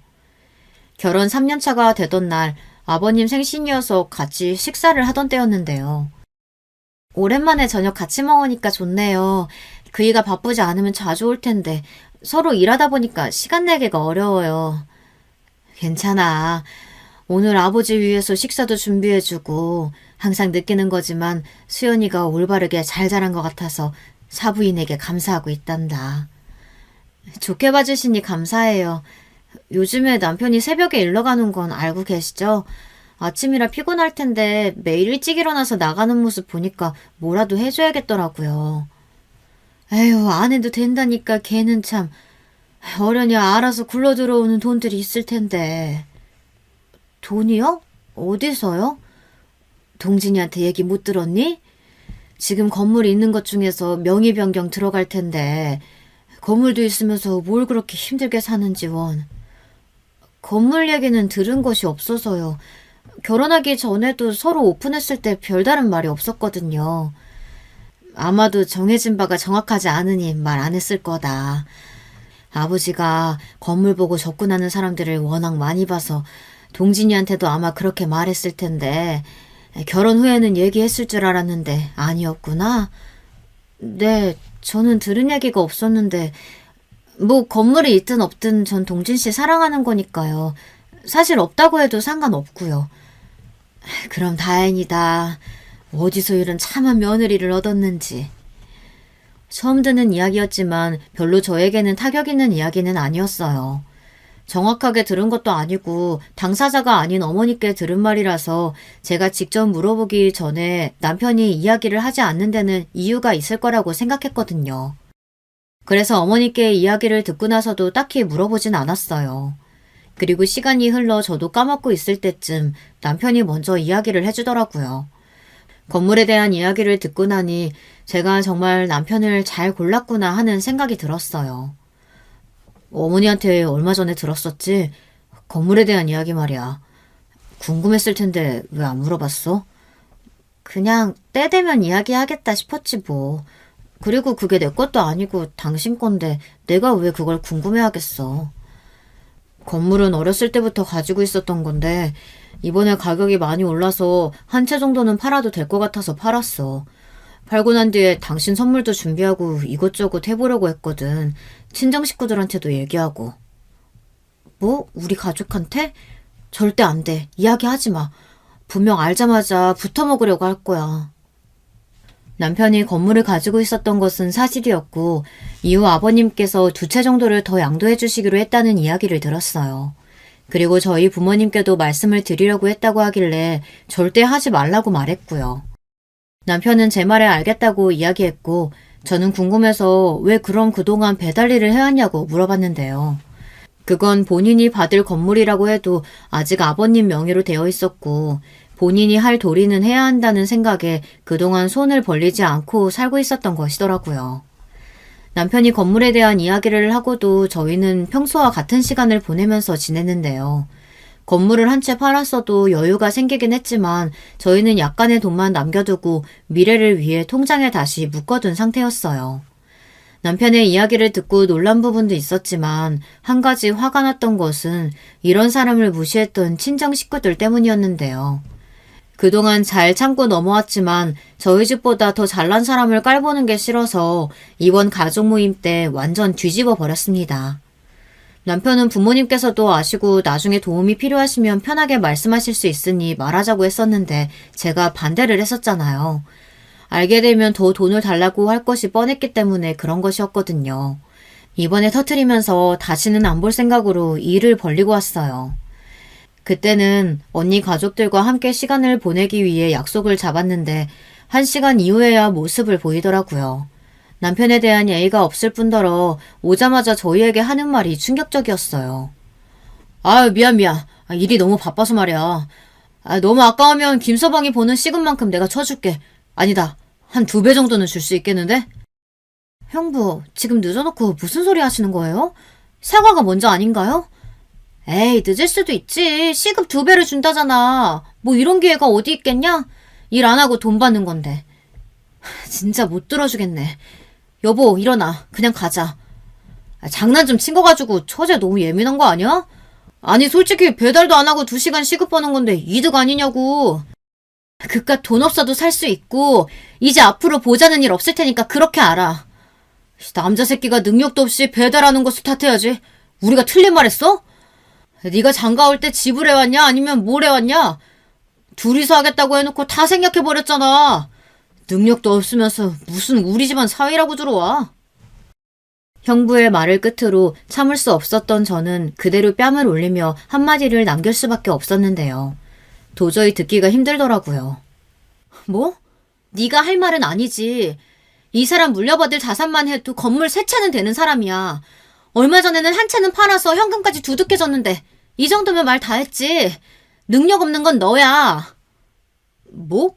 결혼 3년 차가 되던 날 아버님 생신이어서 같이 식사를 하던 때였는데요. 오랜만에 저녁 같이 먹으니까 좋네요. 그이가 바쁘지 않으면 자주 올 텐데 서로 일하다 보니까 시간 내기가 어려워요. 괜찮아. 오늘 아버지 위해서 식사도 준비해주고 항상 느끼는 거지만 수연이가 올바르게 잘 자란 것 같아서 사부인에게 감사하고 있단다. 좋게 봐주시니 감사해요. 요즘에 남편이 새벽에 일러 가는 건 알고 계시죠? 아침이라 피곤할 텐데 매일 일찍 일어나서 나가는 모습 보니까 뭐라도 해줘야겠더라고요. 에휴, 안 해도 된다니까 걔는 참. 어련히 알아서 굴러 들어오는 돈들이 있을 텐데. 돈이요? 어디서요? 동진이한테 얘기 못 들었니? 지금 건물 있는 것 중에서 명의 변경 들어갈 텐데 건물도 있으면서 뭘 그렇게 힘들게 사는지 원. 건물 얘기는 들은 것이 없어서요. 결혼하기 전에도 서로 오픈했을 때 별다른 말이 없었거든요. 아마도 정해진 바가 정확하지 않으니 말 안 했을 거다. 아버지가 건물 보고 접근하는 사람들을 워낙 많이 봐서 동진이한테도 아마 그렇게 말했을 텐데 결혼 후에는 얘기했을 줄 알았는데 아니었구나. 네, 저는 들은 얘기가 없었는데 뭐 건물이 있든 없든 전 동진 씨 사랑하는 거니까요. 사실 없다고 해도 상관없고요. 그럼 다행이다. 어디서 이런 참한 며느리를 얻었는지. 처음 듣는 이야기였지만 별로 저에게는 타격 있는 이야기는 아니었어요. 정확하게 들은 것도 아니고 당사자가 아닌 어머니께 들은 말이라서 제가 직접 물어보기 전에 남편이 이야기를 하지 않는 데는 이유가 있을 거라고 생각했거든요. 그래서 어머니께 이야기를 듣고 나서도 딱히 물어보진 않았어요. 그리고 시간이 흘러 저도 까먹고 있을 때쯤 남편이 먼저 이야기를 해주더라고요. 건물에 대한 이야기를 듣고 나니 제가 정말 남편을 잘 골랐구나 하는 생각이 들었어요. 어머니한테 얼마 전에 들었었지? 건물에 대한 이야기 말이야. 궁금했을 텐데 왜 안 물어봤어? 그냥 때 되면 이야기하겠다 싶었지 뭐. 그리고 그게 내 것도 아니고 당신 건데 내가 왜 그걸 궁금해하겠어. 건물은 어렸을 때부터 가지고 있었던 건데 이번에 가격이 많이 올라서 한 채 정도는 팔아도 될 것 같아서 팔았어. 팔고 난 뒤에 당신 선물도 준비하고 이것저것 해보려고 했거든. 친정 식구들한테도 얘기하고. 뭐? 우리 가족한테? 절대 안 돼. 이야기하지 마. 분명 알자마자 붙어먹으려고 할 거야. 남편이 건물을 가지고 있었던 것은 사실이었고 이후 아버님께서 2채 정도를 더 양도해 주시기로 했다는 이야기를 들었어요. 그리고 저희 부모님께도 말씀을 드리려고 했다고 하길래 절대 하지 말라고 말했고요. 남편은 제 말에 알겠다고 이야기했고 저는 궁금해서 왜 그럼 그동안 배달 일을 해왔냐고 물어봤는데요. 그건 본인이 받을 건물이라고 해도 아직 아버님 명의로 되어 있었고 본인이 할 도리는 해야 한다는 생각에 그동안 손을 벌리지 않고 살고 있었던 것이더라고요. 남편이 건물에 대한 이야기를 하고도 저희는 평소와 같은 시간을 보내면서 지냈는데요. 건물을 한 채 팔았어도 여유가 생기긴 했지만 저희는 약간의 돈만 남겨두고 미래를 위해 통장에 다시 묶어둔 상태였어요. 남편의 이야기를 듣고 놀란 부분도 있었지만 한 가지 화가 났던 것은 이런 사람을 무시했던 친정 식구들 때문이었는데요. 그동안 잘 참고 넘어왔지만 저희 집보다 더 잘난 사람을 깔보는 게 싫어서 이번 가족 모임 때 완전 뒤집어 버렸습니다. 남편은 부모님께서도 아시고 나중에 도움이 필요하시면 편하게 말씀하실 수 있으니 말하자고 했었는데 제가 반대를 했었잖아요. 알게 되면 더 돈을 달라고 할 것이 뻔했기 때문에 그런 것이었거든요. 이번에 터뜨리면서 다시는 안 볼 생각으로 일을 벌리고 왔어요. 그때는 언니 가족들과 함께 시간을 보내기 위해 약속을 잡았는데 1시간 이후에야 모습을 보이더라고요. 남편에 대한 예의가 없을 뿐더러 오자마자 저희에게 하는 말이 충격적이었어요. 아유 미안. 일이 너무 바빠서 말이야. 너무 아까우면 김서방이 보는 시급만큼 내가 쳐줄게. 아니다. 한 2배 정도는 줄 수 있겠는데? 형부, 지금 늦어놓고 무슨 소리 하시는 거예요? 사과가 먼저 아닌가요? 에이, 늦을 수도 있지. 시급 2배를 준다잖아. 뭐 이런 기회가 어디 있겠냐? 일 안 하고 돈 받는 건데. 진짜 못 들어주겠네. 여보, 일어나. 그냥 가자. 장난 좀 친 거 가지고 처제 너무 예민한 거 아니야? 아니, 솔직히 배달도 안 하고 2시간 시급 버는 건데 이득 아니냐고. 그깟 돈 없어도 살 수 있고 이제 앞으로 보자는 일 없을 테니까 그렇게 알아. 남자 새끼가 능력도 없이 배달하는 것을 탓해야지. 우리가 틀린 말 했어? 네가 장가 올 때 집을 해왔냐 아니면 뭘 해왔냐? 둘이서 하겠다고 해놓고 다 생략해버렸잖아. 능력도 없으면서 무슨 우리 집안 사위라고 들어와. 형부의 말을 끝으로 참을 수 없었던 저는 그대로 뺨을 올리며 한마디를 남길 수밖에 없었는데요. 도저히 듣기가 힘들더라고요. 뭐? 네가 할 말은 아니지. 이 사람 물려받을 자산만 해도 건물 3채는 되는 사람이야. 얼마 전에는 한 채는 팔아서 현금까지 두둑해졌는데 이 정도면 말 다 했지. 능력 없는 건 너야. 뭐?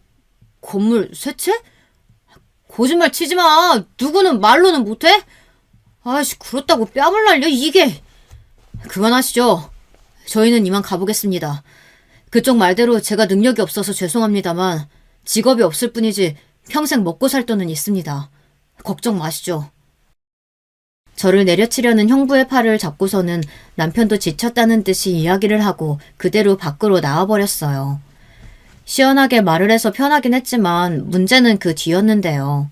건물 3채? 거짓말 치지 마. 누구는 말로는 못해? 아이씨, 그렇다고 뺨을 날려 이게. 그만하시죠. 저희는 이만 가보겠습니다. 그쪽 말대로 제가 능력이 없어서 죄송합니다만 직업이 없을 뿐이지 평생 먹고 살 돈은 있습니다. 걱정 마시죠. 저를 내려치려는 형부의 팔을 잡고서는 남편도 지쳤다는 듯이 이야기를 하고 그대로 밖으로 나와버렸어요. 시원하게 말을 해서 편하긴 했지만 문제는 그 뒤였는데요.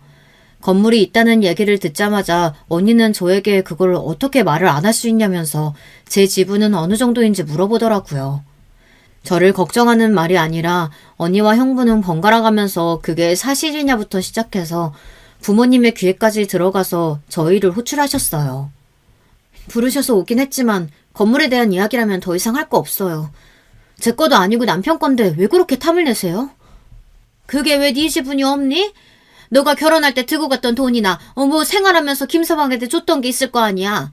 건물이 있다는 얘기를 듣자마자 언니는 저에게 그걸 어떻게 말을 안 할 수 있냐면서 제 지분은 어느 정도인지 물어보더라고요. 저를 걱정하는 말이 아니라 언니와 형부는 번갈아 가면서 그게 사실이냐부터 시작해서 부모님의 귀에까지 들어가서 저희를 호출하셨어요. 부르셔서 오긴 했지만 건물에 대한 이야기라면 더 이상 할 거 없어요. 제 거도 아니고 남편 건데 왜 그렇게 탐을 내세요? 그게 왜 네 지분이 없니? 너가 결혼할 때 들고 갔던 돈이나 뭐 생활하면서 김서방한테 줬던 게 있을 거 아니야.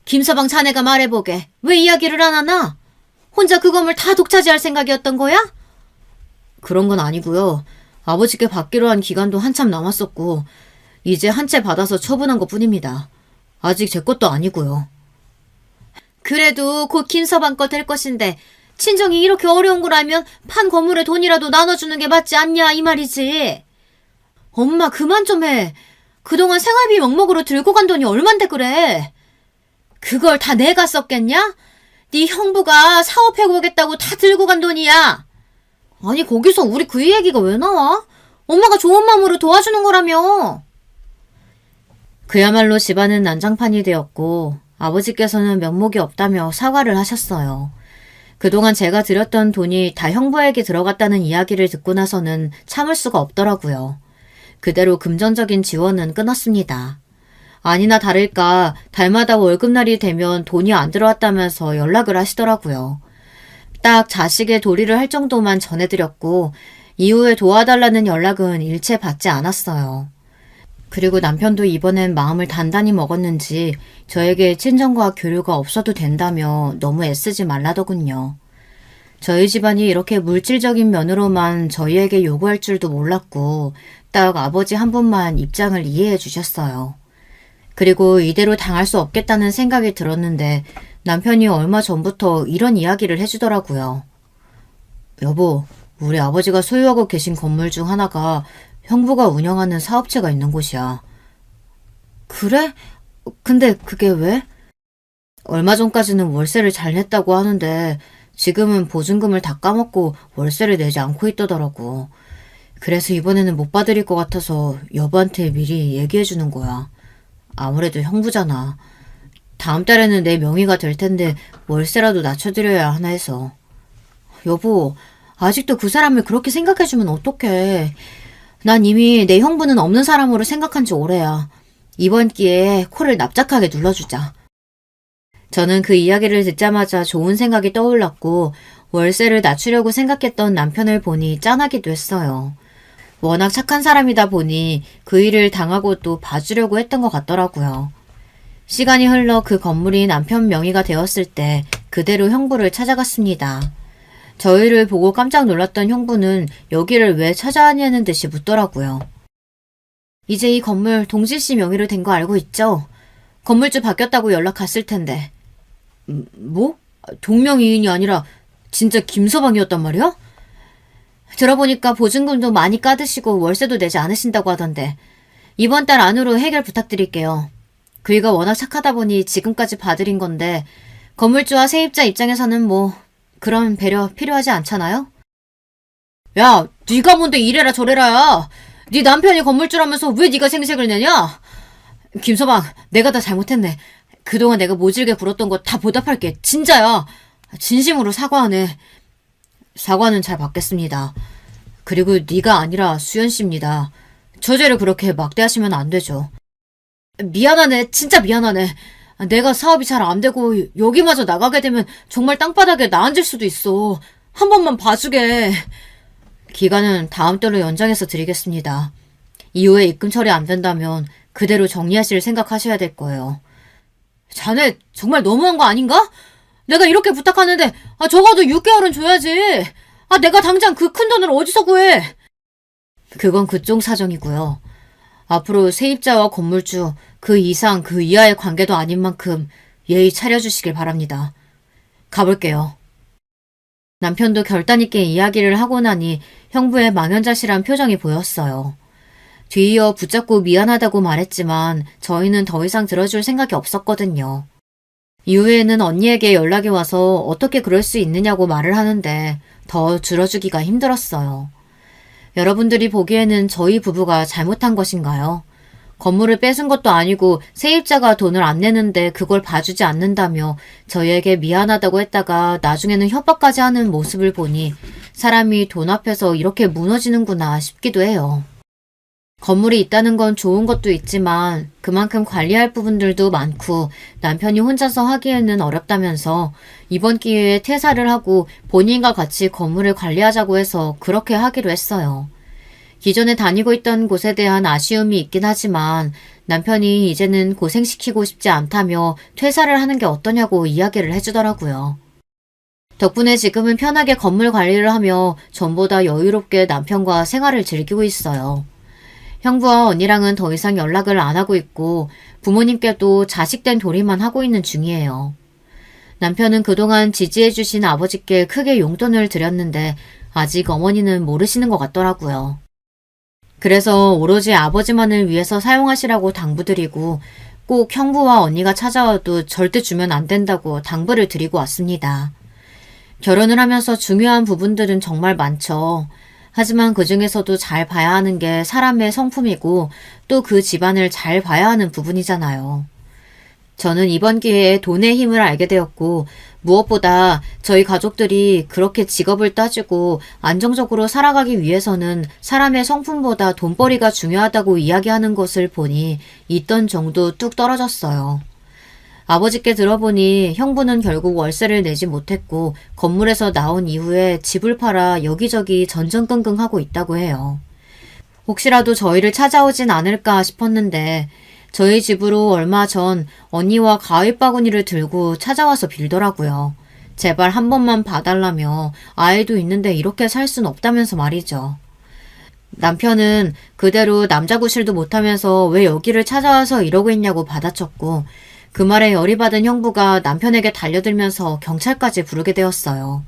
김서방 자네가 말해보게. 왜 이야기를 안 하나? 혼자 그 건물 다 독차지할 생각이었던 거야? 그런 건 아니고요. 아버지께 받기로 한 기간도 한참 남았었고 이제 한 채 받아서 처분한 것뿐입니다. 아직 제 것도 아니고요. 그래도 곧 김서방 거 될 것인데 친정이 이렇게 어려운 거라면 판 건물에 돈이라도 나눠주는 게 맞지 않냐 이 말이지. 엄마 그만 좀 해. 그동안 생활비 명목으로 들고 간 돈이 얼만데 그래. 그걸 다 내가 썼겠냐? 네 형부가 사업해보겠다고 다 들고 간 돈이야. 아니 거기서 우리 그 얘기가 왜 나와? 엄마가 좋은 마음으로 도와주는 거라며. 그야말로 집안은 난장판이 되었고 아버지께서는 면목이 없다며 사과를 하셨어요. 그동안 제가 들였던 돈이 다 형부에게 들어갔다는 이야기를 듣고 나서는 참을 수가 없더라고요. 그대로 금전적인 지원은 끊었습니다. 아니나 다를까 달마다 월급날이 되면 돈이 안 들어왔다면서 연락을 하시더라고요. 딱 자식의 도리를 할 정도만 전해드렸고 이후에 도와달라는 연락은 일체 받지 않았어요. 그리고 남편도 이번엔 마음을 단단히 먹었는지 저에게 친정과 교류가 없어도 된다며 너무 애쓰지 말라더군요. 저희 집안이 이렇게 물질적인 면으로만 저희에게 요구할 줄도 몰랐고 딱 아버지 한 분만 입장을 이해해 주셨어요. 그리고 이대로 당할 수 없겠다는 생각이 들었는데 남편이 얼마 전부터 이런 이야기를 해주더라고요. 여보, 우리 아버지가 소유하고 계신 건물 중 하나가 형부가 운영하는 사업체가 있는 곳이야. 그래? 근데 그게 왜? 얼마 전까지는 월세를 잘 냈다고 하는데 지금은 보증금을 다 까먹고 월세를 내지 않고 있더라고. 그래서 이번에는 못 받을 것 같아서 여보한테 미리 얘기해주는 거야. 아무래도 형부잖아. 다음 달에는 내 명의가 될 텐데 월세라도 낮춰드려야 하나 해서. 여보, 아직도 그 사람을 그렇게 생각해주면 어떡해. 난 이미 내 형부는 없는 사람으로 생각한 지 오래야. 이번 기회에 코를 납작하게 눌러주자. 저는 그 이야기를 듣자마자 좋은 생각이 떠올랐고 월세를 낮추려고 생각했던 남편을 보니 짠하기도 했어요. 워낙 착한 사람이다 보니 그 일을 당하고 또 봐주려고 했던 것 같더라고요. 시간이 흘러 그 건물이 남편 명의가 되었을 때 그대로 형부를 찾아갔습니다. 저희를 보고 깜짝 놀랐던 형부는 여기를 왜 찾아왔냐는 듯이 묻더라고요. 이제 이 건물 동진씨 명의로 된 거 알고 있죠? 건물주 바뀌었다고 연락 갔을 텐데. 뭐? 동명이인이 아니라 진짜 김서방이었단 말이야? 들어보니까 보증금도 많이 까드시고 월세도 내지 않으신다고 하던데 이번 달 안으로 해결 부탁드릴게요. 그이가 워낙 착하다 보니 지금까지 봐드린 건데 건물주와 세입자 입장에서는 뭐 그런 배려 필요하지 않잖아요? 야, 네가 뭔데 이래라 저래라야. 네 남편이 건물주라면서 왜 네가 생색을 내냐? 김서방, 내가 다 잘못했네. 그동안 내가 모질게 굴었던 거 다 보답할게. 진짜야. 진심으로 사과하네. 사과는 잘 받겠습니다. 그리고 네가 아니라 수연 씨입니다. 처제를 그렇게 막대하시면 안 되죠. 미안하네. 진짜 미안하네. 내가 사업이 잘 안 되고 여기마저 나가게 되면 정말 땅바닥에 나앉을 수도 있어. 한 번만 봐주게. 기간은 다음 달로 연장해서 드리겠습니다. 이후에 입금 처리 안 된다면 그대로 정리하실 생각하셔야 될 거예요. 자네 정말 너무한 거 아닌가? 내가 이렇게 부탁하는데 적어도 6개월은 줘야지. 내가 당장 그 큰 돈을 어디서 구해? 그건 그쪽 사정이고요. 앞으로 세입자와 건물주 그 이상 그 이하의 관계도 아닌 만큼 예의 차려주시길 바랍니다. 가볼게요. 남편도 결단 있게 이야기를 하고 나니 형부의 망연자실한 표정이 보였어요. 뒤이어 붙잡고 미안하다고 말했지만 저희는 더 이상 들어줄 생각이 없었거든요. 이후에는 언니에게 연락이 와서 어떻게 그럴 수 있느냐고 말을 하는데 더 들어주기가 힘들었어요. 여러분들이 보기에는 저희 부부가 잘못한 것인가요? 건물을 뺏은 것도 아니고 세입자가 돈을 안 내는데 그걸 봐주지 않는다며 저희에게 미안하다고 했다가 나중에는 협박까지 하는 모습을 보니 사람이 돈 앞에서 이렇게 무너지는구나 싶기도 해요. 건물이 있다는 건 좋은 것도 있지만 그만큼 관리할 부분들도 많고 남편이 혼자서 하기에는 어렵다면서 이번 기회에 퇴사를 하고 본인과 같이 건물을 관리하자고 해서 그렇게 하기로 했어요. 기존에 다니고 있던 곳에 대한 아쉬움이 있긴 하지만 남편이 이제는 고생시키고 싶지 않다며 퇴사를 하는 게 어떠냐고 이야기를 해주더라고요. 덕분에 지금은 편하게 건물 관리를 하며 전보다 여유롭게 남편과 생활을 즐기고 있어요. 형부와 언니랑은 더 이상 연락을 안 하고 있고 부모님께도 자식된 도리만 하고 있는 중이에요. 남편은 그동안 지지해주신 아버지께 크게 용돈을 드렸는데 아직 어머니는 모르시는 것 같더라고요. 그래서 오로지 아버지만을 위해서 사용하시라고 당부드리고 꼭 형부와 언니가 찾아와도 절대 주면 안 된다고 당부를 드리고 왔습니다. 결혼을 하면서 중요한 부분들은 정말 많죠. 하지만 그 중에서도 잘 봐야 하는 게 사람의 성품이고 또 그 집안을 잘 봐야 하는 부분이잖아요. 저는 이번 기회에 돈의 힘을 알게 되었고 무엇보다 저희 가족들이 그렇게 직업을 따지고 안정적으로 살아가기 위해서는 사람의 성품보다 돈벌이가 중요하다고 이야기하는 것을 보니 있던 정도 뚝 떨어졌어요. 아버지께 들어보니 형부는 결국 월세를 내지 못했고 건물에서 나온 이후에 집을 팔아 여기저기 전전긍긍하고 있다고 해요. 혹시라도 저희를 찾아오진 않을까 싶었는데 저희 집으로 얼마 전 언니와 가위바구니를 들고 찾아와서 빌더라고요. 제발 한 번만 봐달라며 아이도 있는데 이렇게 살 순 없다면서 말이죠. 남편은 그대로 남자 구실도 못하면서 왜 여기를 찾아와서 이러고 있냐고 받아쳤고 그 말에 열이 받은 형부가 남편에게 달려들면서 경찰까지 부르게 되었어요.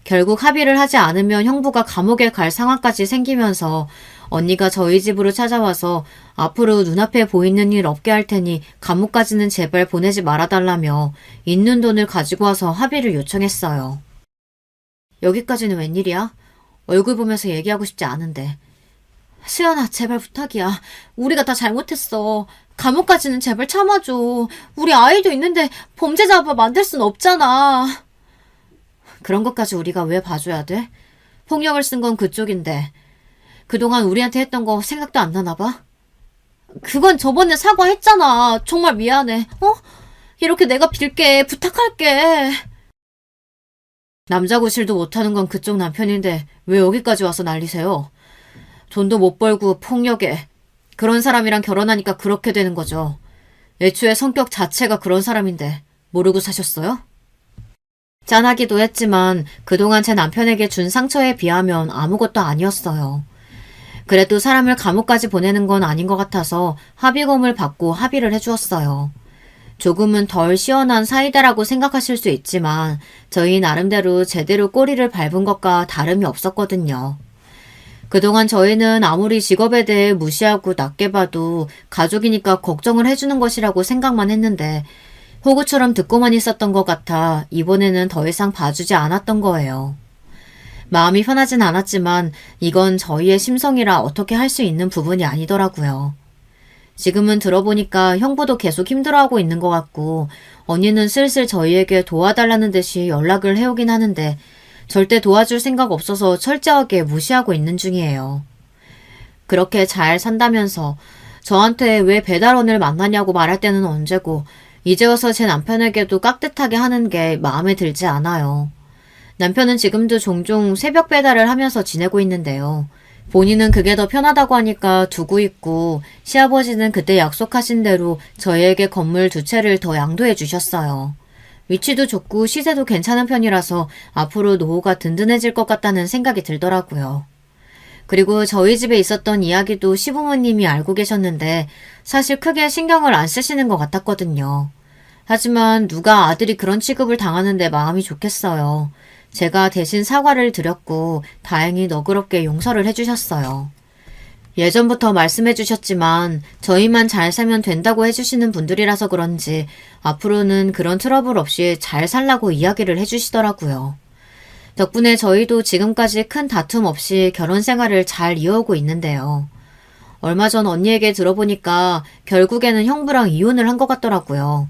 결국 합의를 하지 않으면 형부가 감옥에 갈 상황까지 생기면서 언니가 저희 집으로 찾아와서 앞으로 눈앞에 보이는 일 없게 할 테니 감옥까지는 제발 보내지 말아달라며 있는 돈을 가지고 와서 합의를 요청했어요. 여기까지는 웬일이야? 얼굴 보면서 얘기하고 싶지 않은데. 수연아, 제발 부탁이야. 우리가 다 잘못했어. 감옥까지는 제발 참아줘. 우리 아이도 있는데 범죄자바 만들 순 없잖아. 그런 것까지 우리가 왜 봐줘야 돼? 폭력을 쓴 건 그쪽인데 그동안 우리한테 했던 거 생각도 안 나나 봐? 그건 저번에 사과했잖아. 정말 미안해. 이렇게 내가 빌게. 부탁할게. 남자 구실도 못하는 건 그쪽 남편인데 왜 여기까지 와서 난리세요? 돈도 못 벌고 폭력에. 그런 사람이랑 결혼하니까 그렇게 되는 거죠. 애초에 성격 자체가 그런 사람인데 모르고 사셨어요? 짠하기도 했지만 그동안 제 남편에게 준 상처에 비하면 아무것도 아니었어요. 그래도 사람을 감옥까지 보내는 건 아닌 것 같아서 합의금을 받고 합의를 해주었어요. 조금은 덜 시원한 사이다라고 생각하실 수 있지만 저희 나름대로 제대로 꼬리를 밟은 것과 다름이 없었거든요. 그동안 저희는 아무리 직업에 대해 무시하고 낮게 봐도 가족이니까 걱정을 해주는 것이라고 생각만 했는데 호구처럼 듣고만 있었던 것 같아 이번에는 더 이상 봐주지 않았던 거예요. 마음이 편하진 않았지만 이건 저희의 심성이라 어떻게 할 수 있는 부분이 아니더라고요. 지금은 들어보니까 형부도 계속 힘들어하고 있는 것 같고 언니는 슬슬 저희에게 도와달라는 듯이 연락을 해오긴 하는데 절대 도와줄 생각 없어서 철저하게 무시하고 있는 중이에요. 그렇게 잘 산다면서 저한테 왜 배달원을 만나냐고 말할 때는 언제고 이제 와서 제 남편에게도 깍듯하게 하는 게 마음에 들지 않아요. 남편은 지금도 종종 새벽 배달을 하면서 지내고 있는데요. 본인은 그게 더 편하다고 하니까 두고 있고 시아버지는 그때 약속하신 대로 저희에게 건물 2채를 더 양도해 주셨어요. 위치도 좋고 시세도 괜찮은 편이라서 앞으로 노후가 든든해질 것 같다는 생각이 들더라고요. 그리고 저희 집에 있었던 이야기도 시부모님이 알고 계셨는데 사실 크게 신경을 안 쓰시는 것 같았거든요. 하지만 누가 아들이 그런 취급을 당하는데 마음이 좋겠어요. 제가 대신 사과를 드렸고 다행히 너그럽게 용서를 해주셨어요. 예전부터 말씀해 주셨지만 저희만 잘 살면 된다고 해주시는 분들이라서 그런지 앞으로는 그런 트러블 없이 잘 살라고 이야기를 해주시더라고요. 덕분에 저희도 지금까지 큰 다툼 없이 결혼 생활을 잘 이어오고 있는데요. 얼마 전 언니에게 들어보니까 결국에는 형부랑 이혼을 한 것 같더라고요.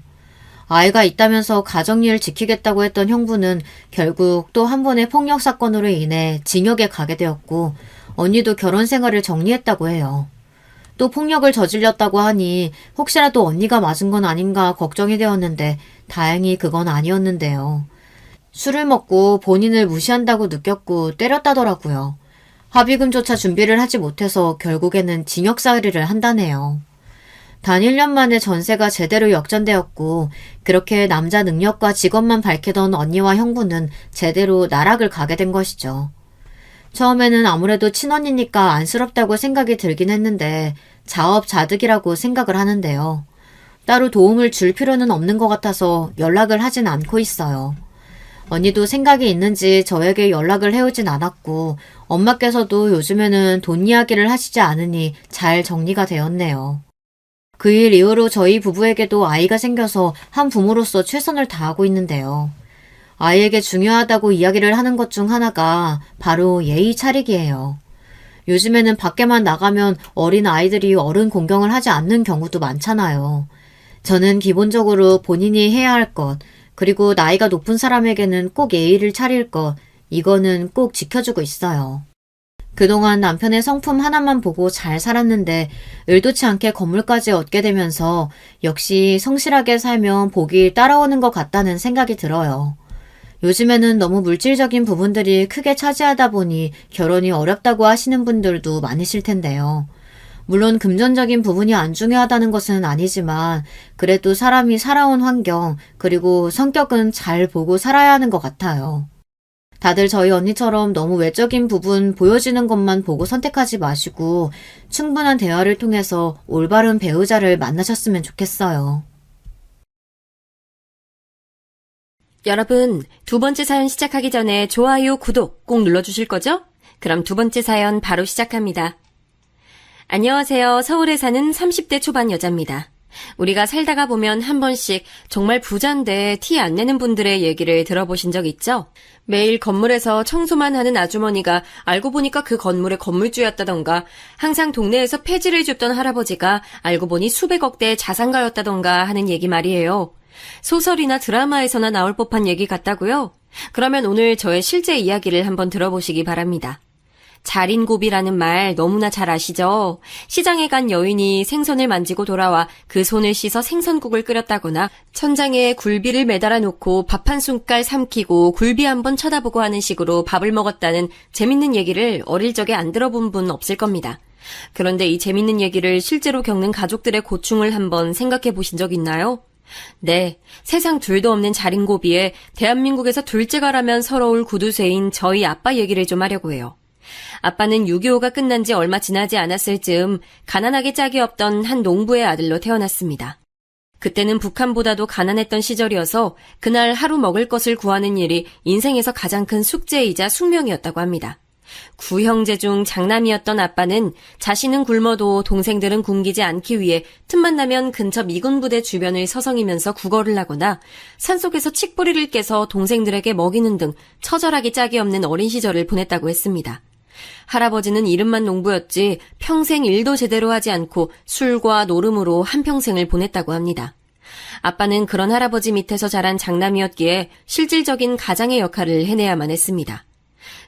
아이가 있다면서 가정일을 지키겠다고 했던 형부는 결국 또 한 번의 폭력 사건으로 인해 징역에 가게 되었고 언니도 결혼 생활을 정리했다고 해요. 또 폭력을 저질렀다고 하니 혹시라도 언니가 맞은 건 아닌가 걱정이 되었는데 다행히 그건 아니었는데요. 술을 먹고 본인을 무시한다고 느꼈고 때렸다더라고요. 합의금조차 준비를 하지 못해서 결국에는 징역살이를 한다네요. 단 1년 만에 전세가 제대로 역전되었고 그렇게 남자 능력과 직업만 밝히던 언니와 형부는 제대로 나락을 가게 된 것이죠. 처음에는 아무래도 친언니니까 안쓰럽다고 생각이 들긴 했는데 자업자득이라고 생각을 하는데요. 따로 도움을 줄 필요는 없는 것 같아서 연락을 하진 않고 있어요. 언니도 생각이 있는지 저에게 연락을 해오진 않았고 엄마께서도 요즘에는 돈 이야기를 하시지 않으니 잘 정리가 되었네요. 그 일 이후로 저희 부부에게도 아이가 생겨서 한 부모로서 최선을 다하고 있는데요. 아이에게 중요하다고 이야기를 하는 것 중 하나가 바로 예의 차리기예요. 요즘에는 밖에만 나가면 어린 아이들이 어른 공경을 하지 않는 경우도 많잖아요. 저는 기본적으로 본인이 해야 할 것, 그리고 나이가 높은 사람에게는 꼭 예의를 차릴 것, 이거는 꼭 지켜주고 있어요. 그동안 남편의 성품 하나만 보고 잘 살았는데 의도치 않게 건물까지 얻게 되면서 역시 성실하게 살면 복이 따라오는 것 같다는 생각이 들어요. 요즘에는 너무 물질적인 부분들이 크게 차지하다 보니 결혼이 어렵다고 하시는 분들도 많으실 텐데요. 물론 금전적인 부분이 안 중요하다는 것은 아니지만 그래도 사람이 살아온 환경 그리고 성격은 잘 보고 살아야 하는 것 같아요. 다들 저희 언니처럼 너무 외적인 부분 보여지는 것만 보고 선택하지 마시고 충분한 대화를 통해서 올바른 배우자를 만나셨으면 좋겠어요. 여러분, 두 번째 사연 시작하기 전에 좋아요, 구독 꼭 눌러주실 거죠? 그럼 두 번째 사연 바로 시작합니다. 안녕하세요. 서울에 사는 30대 초반 여자입니다. 우리가 살다가 보면 한 번씩 정말 부자인데 티 안 내는 분들의 얘기를 들어보신 적 있죠? 매일 건물에서 청소만 하는 아주머니가 알고 보니까 그 건물의 건물주였다던가 항상 동네에서 폐지를 줍던 할아버지가 알고 보니 수백억대의 자산가였다던가 하는 얘기 말이에요. 소설이나 드라마에서나 나올 법한 얘기 같다고요? 그러면 오늘 저의 실제 이야기를 한번 들어보시기 바랍니다. 자린고비라는 말 너무나 잘 아시죠? 시장에 간 여인이 생선을 만지고 돌아와 그 손을 씻어 생선국을 끓였다거나 천장에 굴비를 매달아 놓고 밥 한 숟갈 삼키고 굴비 한번 쳐다보고 하는 식으로 밥을 먹었다는 재밌는 얘기를 어릴 적에 안 들어본 분 없을 겁니다. 그런데 이 재밌는 얘기를 실제로 겪는 가족들의 고충을 한번 생각해 보신 적 있나요? 네, 세상 둘도 없는 자린고비에 대한민국에서 둘째가라면 서러울 구두쇠인 저희 아빠 얘기를 좀 하려고 해요. 아빠는 6.25가 끝난 지 얼마 지나지 않았을 즈음 가난하게 짝이 없던 한 농부의 아들로 태어났습니다. 그때는 북한보다도 가난했던 시절이어서 그날 하루 먹을 것을 구하는 일이 인생에서 가장 큰 숙제이자 숙명이었다고 합니다. 구형제 중 장남이었던 아빠는 자신은 굶어도 동생들은 굶기지 않기 위해 틈만 나면 근처 미군부대 주변을 서성이면서 구걸을 하거나 산속에서 칡뿌리를 깨서 동생들에게 먹이는 등 처절하기 짝이 없는 어린 시절을 보냈다고 했습니다. 할아버지는 이름만 농부였지 평생 일도 제대로 하지 않고 술과 노름으로 한평생을 보냈다고 합니다. 아빠는 그런 할아버지 밑에서 자란 장남이었기에 실질적인 가장의 역할을 해내야만 했습니다.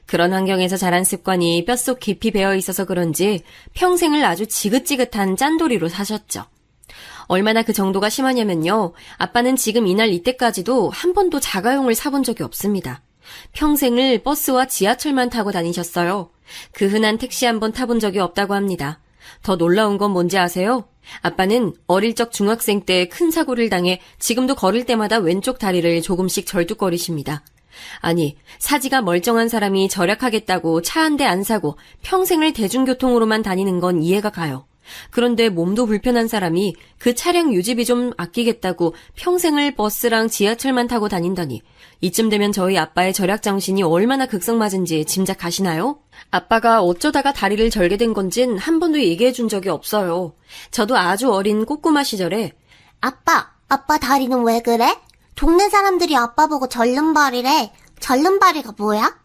그런 환경에서 자란 습관이 뼛속 깊이 배어 있어서 그런지 평생을 아주 지긋지긋한 짠돌이로 사셨죠. 얼마나 그 정도가 심하냐면요. 아빠는 지금 이날 이때까지도 한 번도 자가용을 사본 적이 없습니다. 평생을 버스와 지하철만 타고 다니셨어요. 그 흔한 택시 한 번 타본 적이 없다고 합니다. 더 놀라운 건 뭔지 아세요? 아빠는 어릴 적 중학생 때 큰 사고를 당해 지금도 걸을 때마다 왼쪽 다리를 조금씩 절뚝거리십니다. 아니, 사지가 멀쩡한 사람이 절약하겠다고 차 한 대 안 사고 평생을 대중교통으로만 다니는 건 이해가 가요. 그런데 몸도 불편한 사람이 그 차량 유지비 좀 아끼겠다고 평생을 버스랑 지하철만 타고 다닌다니 이쯤 되면 저희 아빠의 절약 정신이 얼마나 극성맞은지 짐작하시나요? 아빠가 어쩌다가 다리를 절게 된 건진 한 번도 얘기해 준 적이 없어요. 저도 아주 어린 꼬꼬마 시절에 아빠 다리는 왜 그래? 동네 사람들이 아빠 보고 절름발이래. 절름발이가 뭐야?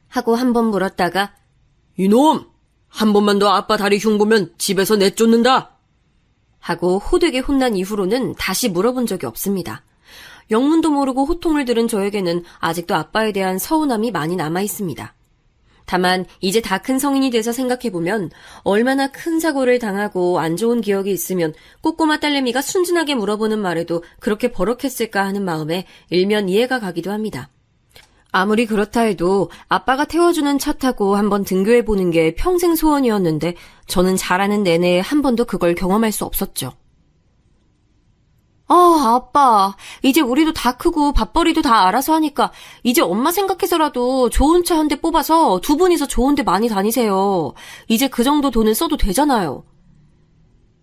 하고 한 번 물었다가 이놈! 한 번만 더 아빠 다리 흉보면 집에서 내쫓는다! 하고 호되게 혼난 이후로는 다시 물어본 적이 없습니다. 영문도 모르고 호통을 들은 저에게는 아직도 아빠에 대한 서운함이 많이 남아있습니다. 다만 이제 다 큰 성인이 돼서 생각해보면 얼마나 큰 사고를 당하고 안 좋은 기억이 있으면 꼬꼬마 딸내미가 순진하게 물어보는 말에도 그렇게 버럭했을까 하는 마음에 일면 이해가 가기도 합니다. 아무리 그렇다 해도 아빠가 태워주는 차 타고 한번 등교해보는 게 평생 소원이었는데 저는 자라는 내내 한 번도 그걸 경험할 수 없었죠. 아빠, 이제 우리도 다 크고 밥벌이도 다 알아서 하니까 이제 엄마 생각해서라도 좋은 차 한 대 뽑아서 두 분이서 좋은 데 많이 다니세요. 이제 그 정도 돈은 써도 되잖아요.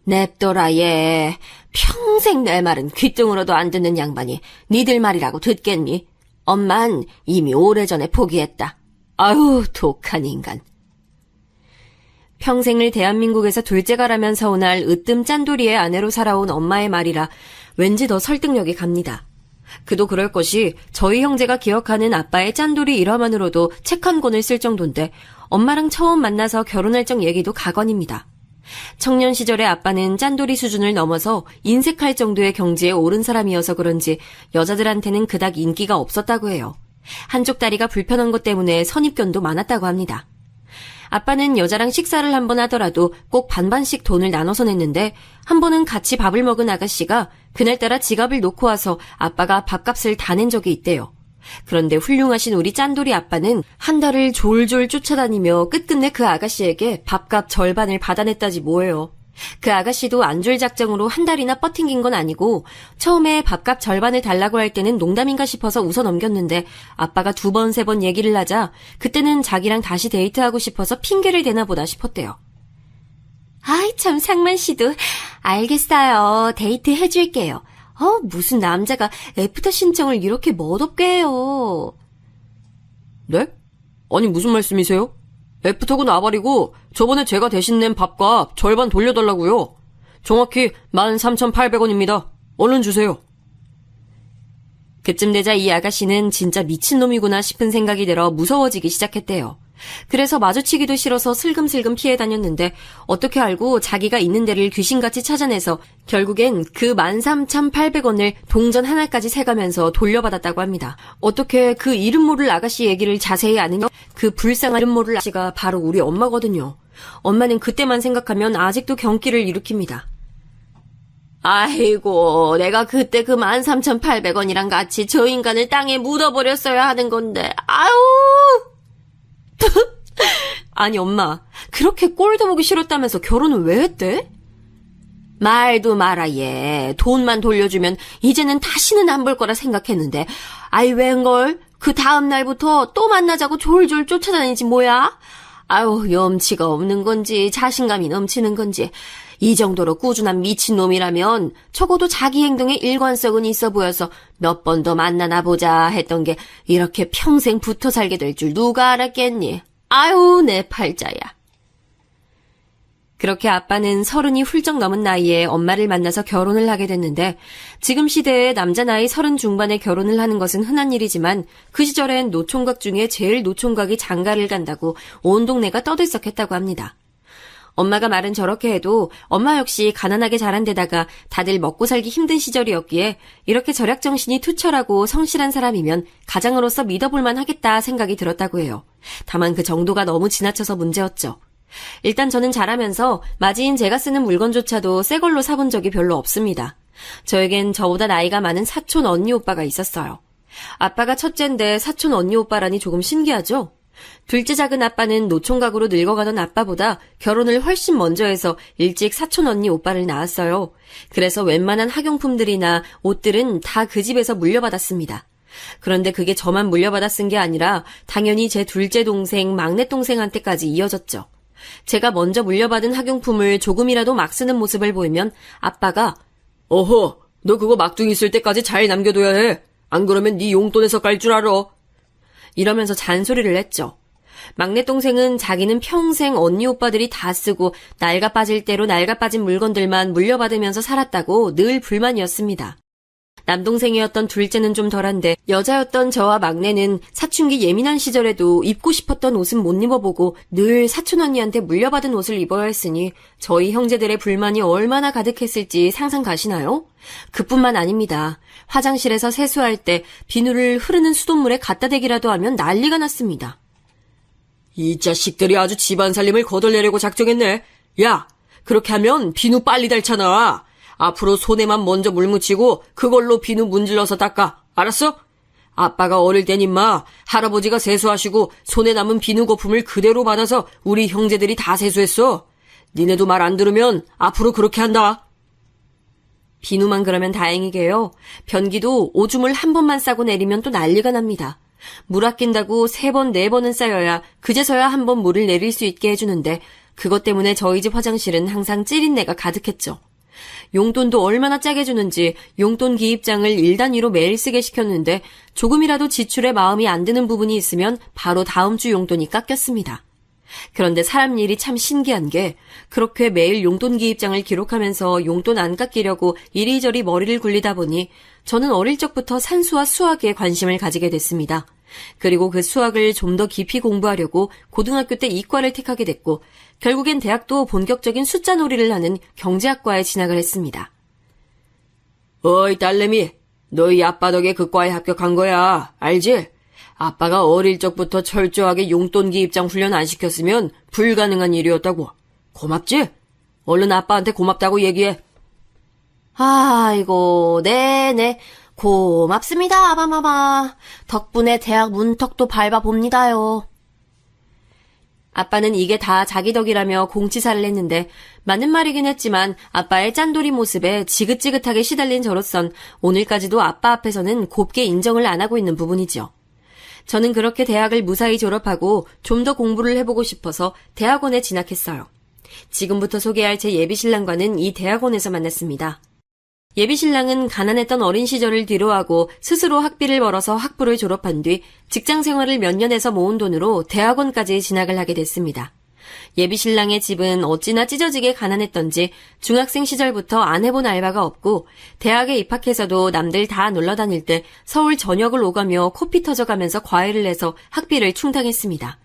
냅둬라 얘. 평생 내 말은 귀등으로도 안 듣는 양반이 니들 말이라고 듣겠니? 엄만 이미 오래전에 포기했다. 아유, 독한 인간. 평생을 대한민국에서 둘째가라면서 오날 으뜸 짠돌이의 아내로 살아온 엄마의 말이라 왠지 더 설득력이 갑니다. 그도 그럴 것이 저희 형제가 기억하는 아빠의 짠돌이 일화만으로도 책 한 권을 쓸 정도인데 엄마랑 처음 만나서 결혼할 적 얘기도 가관입니다. 청년 시절의 아빠는 짠돌이 수준을 넘어서 인색할 정도의 경지에 오른 사람이어서 그런지 여자들한테는 그닥 인기가 없었다고 해요. 한쪽 다리가 불편한 것 때문에 선입견도 많았다고 합니다. 아빠는 여자랑 식사를 한번 하더라도 꼭 반반씩 돈을 나눠서 냈는데 한 번은 같이 밥을 먹은 아가씨가 그날따라 지갑을 놓고 와서 아빠가 밥값을 다 낸 적이 있대요. 그런데 훌륭하신 우리 짠돌이 아빠는 한 달을 졸졸 쫓아다니며 끝끝내 그 아가씨에게 밥값 절반을 받아냈다지 뭐예요. 그 아가씨도 안 줄 작정으로 한 달이나 뻗팅긴 건 아니고 처음에 밥값 절반을 달라고 할 때는 농담인가 싶어서 웃어 넘겼는데 아빠가 두 번, 세 번 얘기를 하자 그때는 자기랑 다시 데이트하고 싶어서 핑계를 대나 보다 싶었대요. 아이 참 상만씨도 알겠어요. 데이트 해줄게요. 무슨 남자가 애프터 신청을 이렇게 멋없게 해요. 네? 아니 무슨 말씀이세요? 애프터고 나발이고 저번에 제가 대신 낸 밥값 절반 돌려달라고요. 정확히 13,800원입니다. 얼른 주세요. 그쯤 되자 이 아가씨는 진짜 미친놈이구나 싶은 생각이 들어 무서워지기 시작했대요. 그래서 마주치기도 싫어서 슬금슬금 피해 다녔는데 어떻게 알고 자기가 있는 데를 귀신같이 찾아내서 결국엔 그 13,800원을 동전 하나까지 세가면서 돌려받았다고 합니다. 어떻게 그 이름 모를 아가씨 얘기를 자세히 아느냐? 그 불쌍한 이름 모를 아가씨가 바로 우리 엄마거든요. 엄마는 그때만 생각하면 아직도 경기를 일으킵니다. 아이고, 내가 그때 그 13,800원이랑 같이 저 인간을 땅에 묻어버렸어야 하는 건데, 아유! 아니 엄마, 그렇게 꼴도 보기 싫었다면서 결혼을 왜 했대? 말도 마라 얘. 돈만 돌려주면 이제는 다시는 안 볼 거라 생각했는데 아이 웬걸? 그 다음 날부터 또 만나자고 졸졸 쫓아다니지 뭐야? 아유 염치가 없는 건지 자신감이 넘치는 건지 이 정도로 꾸준한 미친놈이라면 적어도 자기 행동에 일관성은 있어 보여서 몇 번 더 만나나 보자 했던 게 이렇게 평생 붙어 살게 될 줄 누가 알았겠니? 아유 내 팔자야. 그렇게 아빠는 30이 훌쩍 넘은 나이에 엄마를 만나서 결혼을 하게 됐는데 지금 시대에 남자 나이 30 중반에 결혼을 하는 것은 흔한 일이지만 그 시절엔 노총각 중에 제일 노총각이 장가를 간다고 온 동네가 떠들썩했다고 합니다. 엄마가 말은 저렇게 해도 엄마 역시 가난하게 자란 데다가 다들 먹고 살기 힘든 시절이었기에 이렇게 절약정신이 투철하고 성실한 사람이면 가장으로서 믿어볼만 하겠다 생각이 들었다고 해요. 다만 그 정도가 너무 지나쳐서 문제였죠. 일단 저는 자라면서 맞이인 제가 쓰는 물건조차도 새 걸로 사본 적이 별로 없습니다. 저에겐 저보다 나이가 많은 사촌 언니 오빠가 있었어요. 아빠가 첫째인데 사촌 언니 오빠라니 조금 신기하죠? 둘째 작은 아빠는 노총각으로 늙어가던 아빠보다 결혼을 훨씬 먼저 해서 일찍 사촌 언니 오빠를 낳았어요. 그래서 웬만한 학용품들이나 옷들은 다 그 집에서 물려받았습니다. 그런데 그게 저만 물려받아 쓴 게 아니라 당연히 제 둘째 동생, 막내 동생한테까지 이어졌죠. 제가 먼저 물려받은 학용품을 조금이라도 막 쓰는 모습을 보이면 아빠가 어허, 너 그거 막둥이 있을 때까지 잘 남겨둬야 해. 안 그러면 네 용돈에서 깔 줄 알아. 이러면서 잔소리를 했죠. 막내 동생은 자기는 평생 언니 오빠들이 다 쓰고 낡아 빠질 대로 낡아 빠진 물건들만 물려받으면서 살았다고 늘 불만이었습니다. 남동생이었던 둘째는 좀 덜한데 여자였던 저와 막내는 사춘기 예민한 시절에도 입고 싶었던 옷은 못 입어보고 늘 사촌 언니한테 물려받은 옷을 입어야 했으니 저희 형제들의 불만이 얼마나 가득했을지 상상 가시나요? 그뿐만 아닙니다. 화장실에서 세수할 때 비누를 흐르는 수돗물에 갖다 대기라도 하면 난리가 났습니다. 이 자식들이 아주 집안 살림을 거덜내려고 작정했네. 야, 그렇게 하면 비누 빨리 닳잖아. 앞으로 손에만 먼저 물 묻히고 그걸로 비누 문질러서 닦아. 알았어? 아빠가 어릴 땐 임마 할아버지가 세수하시고 손에 남은 비누 거품을 그대로 받아서 우리 형제들이 다 세수했어. 니네도 말 안 들으면 앞으로 그렇게 한다. 비누만 그러면 다행이게요. 변기도 오줌을 한 번만 싸고 내리면 또 난리가 납니다. 물 아낀다고 3번, 4번은 쌓여야 그제서야 한 번 물을 내릴 수 있게 해주는데 그것 때문에 저희 집 화장실은 항상 찌린내가 가득했죠. 용돈도 얼마나 짜게 주는지 용돈 기입장을 1단위로 매일 쓰게 시켰는데 조금이라도 지출에 마음이 안 드는 부분이 있으면 바로 다음 주 용돈이 깎였습니다. 그런데 사람 일이 참 신기한 게 그렇게 매일 용돈 기입장을 기록하면서 용돈 안 깎이려고 이리저리 머리를 굴리다 보니 저는 어릴 적부터 산수와 수학에 관심을 가지게 됐습니다. 그리고 그 수학을 좀 더 깊이 공부하려고 고등학교 때 이과를 택하게 됐고 결국엔 대학도 본격적인 숫자 놀이를 하는 경제학과에 진학을 했습니다. 어이 딸내미, 너희 아빠 덕에 그 과에 합격한 거야. 알지? 아빠가 어릴 적부터 철저하게 용돈 기입장 훈련 안 시켰으면 불가능한 일이었다고. 고맙지? 얼른 아빠한테 고맙다고 얘기해. 아이고, 네네. 고맙습니다, 아바마마. 덕분에 대학 문턱도 밟아봅니다요. 아빠는 이게 다 자기 덕이라며 공치사를 했는데 맞는 말이긴 했지만 아빠의 짠돌이 모습에 지긋지긋하게 시달린 저로선 오늘까지도 아빠 앞에서는 곱게 인정을 안 하고 있는 부분이죠. 저는 그렇게 대학을 무사히 졸업하고 좀 더 공부를 해보고 싶어서 대학원에 진학했어요. 지금부터 소개할 제 예비신랑과는 이 대학원에서 만났습니다. 예비신랑은 가난했던 어린 시절을 뒤로하고 스스로 학비를 벌어서 학부를 졸업한 뒤 직장 생활을 몇 년 해서 모은 돈으로 대학원까지 진학을 하게 됐습니다. 예비신랑의 집은 어찌나 찢어지게 가난했던지 중학생 시절부터 안 해본 알바가 없고 대학에 입학해서도 남들 다 놀러 다닐 때 서울 전역을 오가며 코피 터져가면서 과외를 해서 학비를 충당했습니다.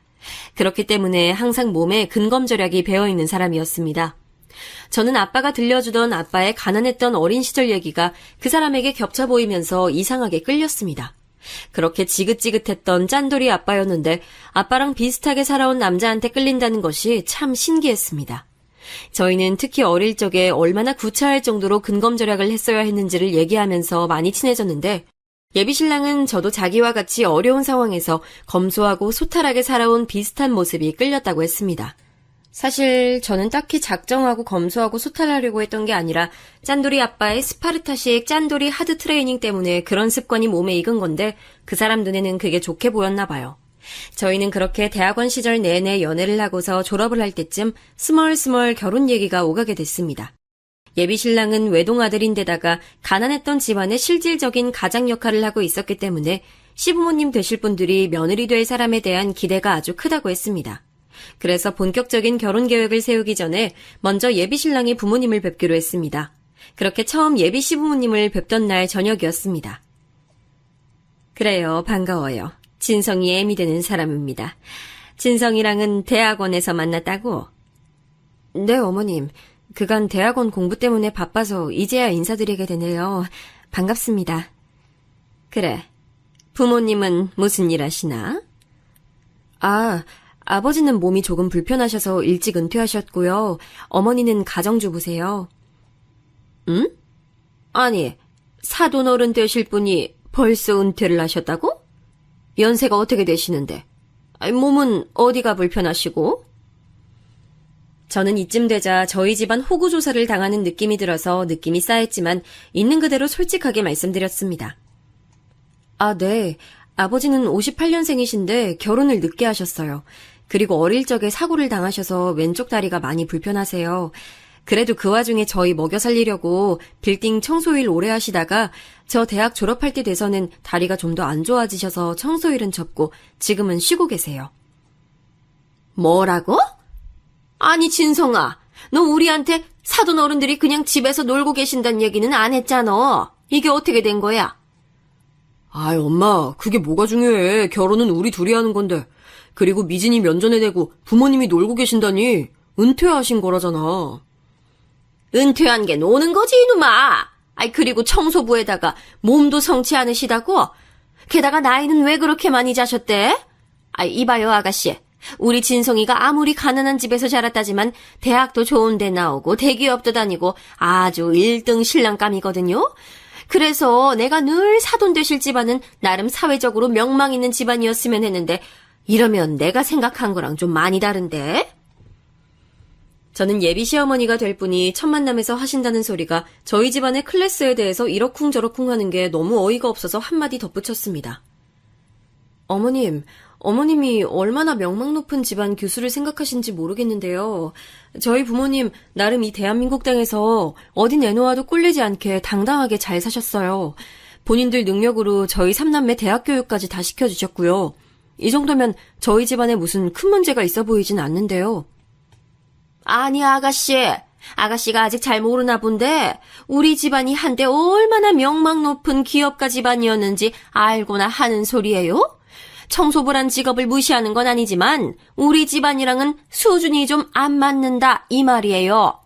그렇기 때문에 항상 몸에 근검절약이 배어있는 사람이었습니다. 저는 아빠가 들려주던 아빠의 가난했던 어린 시절 얘기가 그 사람에게 겹쳐 보이면서 이상하게 끌렸습니다. 그렇게 지긋지긋했던 짠돌이 아빠였는데 아빠랑 비슷하게 살아온 남자한테 끌린다는 것이 참 신기했습니다. 저희는 특히 어릴 적에 얼마나 구차할 정도로 근검절약을 했어야 했는지를 얘기하면서 많이 친해졌는데 예비신랑은 저도 자기와 같이 어려운 상황에서 검소하고 소탈하게 살아온 비슷한 모습이 끌렸다고 했습니다. 사실 저는 딱히 작정하고 검소하고 소탈하려고 했던 게 아니라 짠돌이 아빠의 스파르타식 짠돌이 하드 트레이닝 때문에 그런 습관이 몸에 익은 건데 그 사람 눈에는 그게 좋게 보였나 봐요. 저희는 그렇게 대학원 시절 내내 연애를 하고서 졸업을 할 때쯤 스멀스멀 결혼 얘기가 오가게 됐습니다. 예비신랑은 외동아들인데다가 가난했던 집안의 실질적인 가장 역할을 하고 있었기 때문에 시부모님 되실 분들이 며느리 될 사람에 대한 기대가 아주 크다고 했습니다. 그래서 본격적인 결혼 계획을 세우기 전에 먼저 예비신랑의 부모님을 뵙기로 했습니다. 그렇게 처음 예비 시부모님을 뵙던 날 저녁이었습니다. 그래요, 반가워요. 진성이 애미 되는 사람입니다. 진성이랑은 대학원에서 만났다고? 네, 어머님. 그간 대학원 공부 때문에 바빠서 이제야 인사드리게 되네요. 반갑습니다. 그래. 부모님은 무슨 일 하시나? 아버지는 몸이 조금 불편하셔서 일찍 은퇴하셨고요. 어머니는 가정주부세요. 응? 아니, 사돈어른 되실 분이 벌써 은퇴를 하셨다고? 연세가 어떻게 되시는데? 몸은 어디가 불편하시고? 저는 이쯤 되자 저희 집안 호구조사를 당하는 느낌이 들어서 느낌이 싸했지만 있는 그대로 솔직하게 말씀드렸습니다. 네. 아버지는 58년생이신데 결혼을 늦게 하셨어요. 그리고 어릴 적에 사고를 당하셔서 왼쪽 다리가 많이 불편하세요. 그래도 그 와중에 저희 먹여 살리려고 빌딩 청소일 오래 하시다가 저 대학 졸업할 때 돼서는 다리가 좀 더 안 좋아지셔서 청소일은 접고 지금은 쉬고 계세요. 뭐라고? 아니 진성아, 너 우리한테 사돈 어른들이 그냥 집에서 놀고 계신다는 얘기는 안 했잖아. 이게 어떻게 된 거야? 아이 엄마, 그게 뭐가 중요해. 결혼은 우리 둘이 하는 건데. 그리고 미진이 면전에 대고 부모님이 놀고 계신다니 은퇴하신 거라잖아. 은퇴한 게 노는 거지 이놈아. 그리고 청소부에다가 몸도 성치 않으시다고? 게다가 나이는 왜 그렇게 많이 자셨대? 이봐요 아가씨. 우리 진성이가 아무리 가난한 집에서 자랐다지만 대학도 좋은 데 나오고 대기업도 다니고 아주 1등 신랑감이거든요. 그래서 내가 늘 사돈 되실 집안은 나름 사회적으로 명망 있는 집안이었으면 했는데 이러면 내가 생각한 거랑 좀 많이 다른데? 저는 예비 시어머니가 될 분이 첫 만남에서 하신다는 소리가 저희 집안의 클래스에 대해서 이러쿵저러쿵 하는 게 너무 어이가 없어서 한마디 덧붙였습니다. 어머님이 얼마나 명망 높은 집안 교수를 생각하신지 모르겠는데요. 저희 부모님 나름 이 대한민국 땅에서 어디 내놓아도 꼴리지 않게 당당하게 잘 사셨어요. 본인들 능력으로 저희 삼남매 대학 교육까지 다 시켜주셨고요. 이 정도면 저희 집안에 무슨 큰 문제가 있어 보이진 않는데요. 아니 아가씨가 아직 잘 모르나 본데 우리 집안이 한때 얼마나 명망 높은 기업가 집안이었는지 알고나 하는 소리예요? 청소부란 직업을 무시하는 건 아니지만 우리 집안이랑은 수준이 좀 안 맞는다 이 말이에요.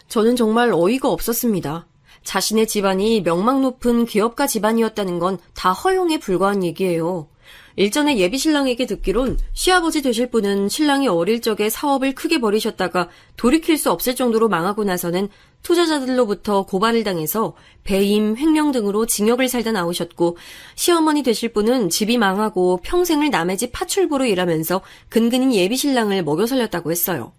저는 정말 어이가 없었습니다. 자신의 집안이 명망 높은 기업가 집안이었다는 건 다 허용에 불과한 얘기예요. 일전에 예비 신랑에게 듣기론 시아버지 되실 분은 신랑이 어릴 적에 사업을 크게 벌이셨다가 돌이킬 수 없을 정도로 망하고 나서는 투자자들로부터 고발을 당해서 배임, 횡령 등으로 징역을 살다 나오셨고 시어머니 되실 분은 집이 망하고 평생을 남의 집 파출부로 일하면서 근근인 예비 신랑을 먹여 살렸다고 했어요.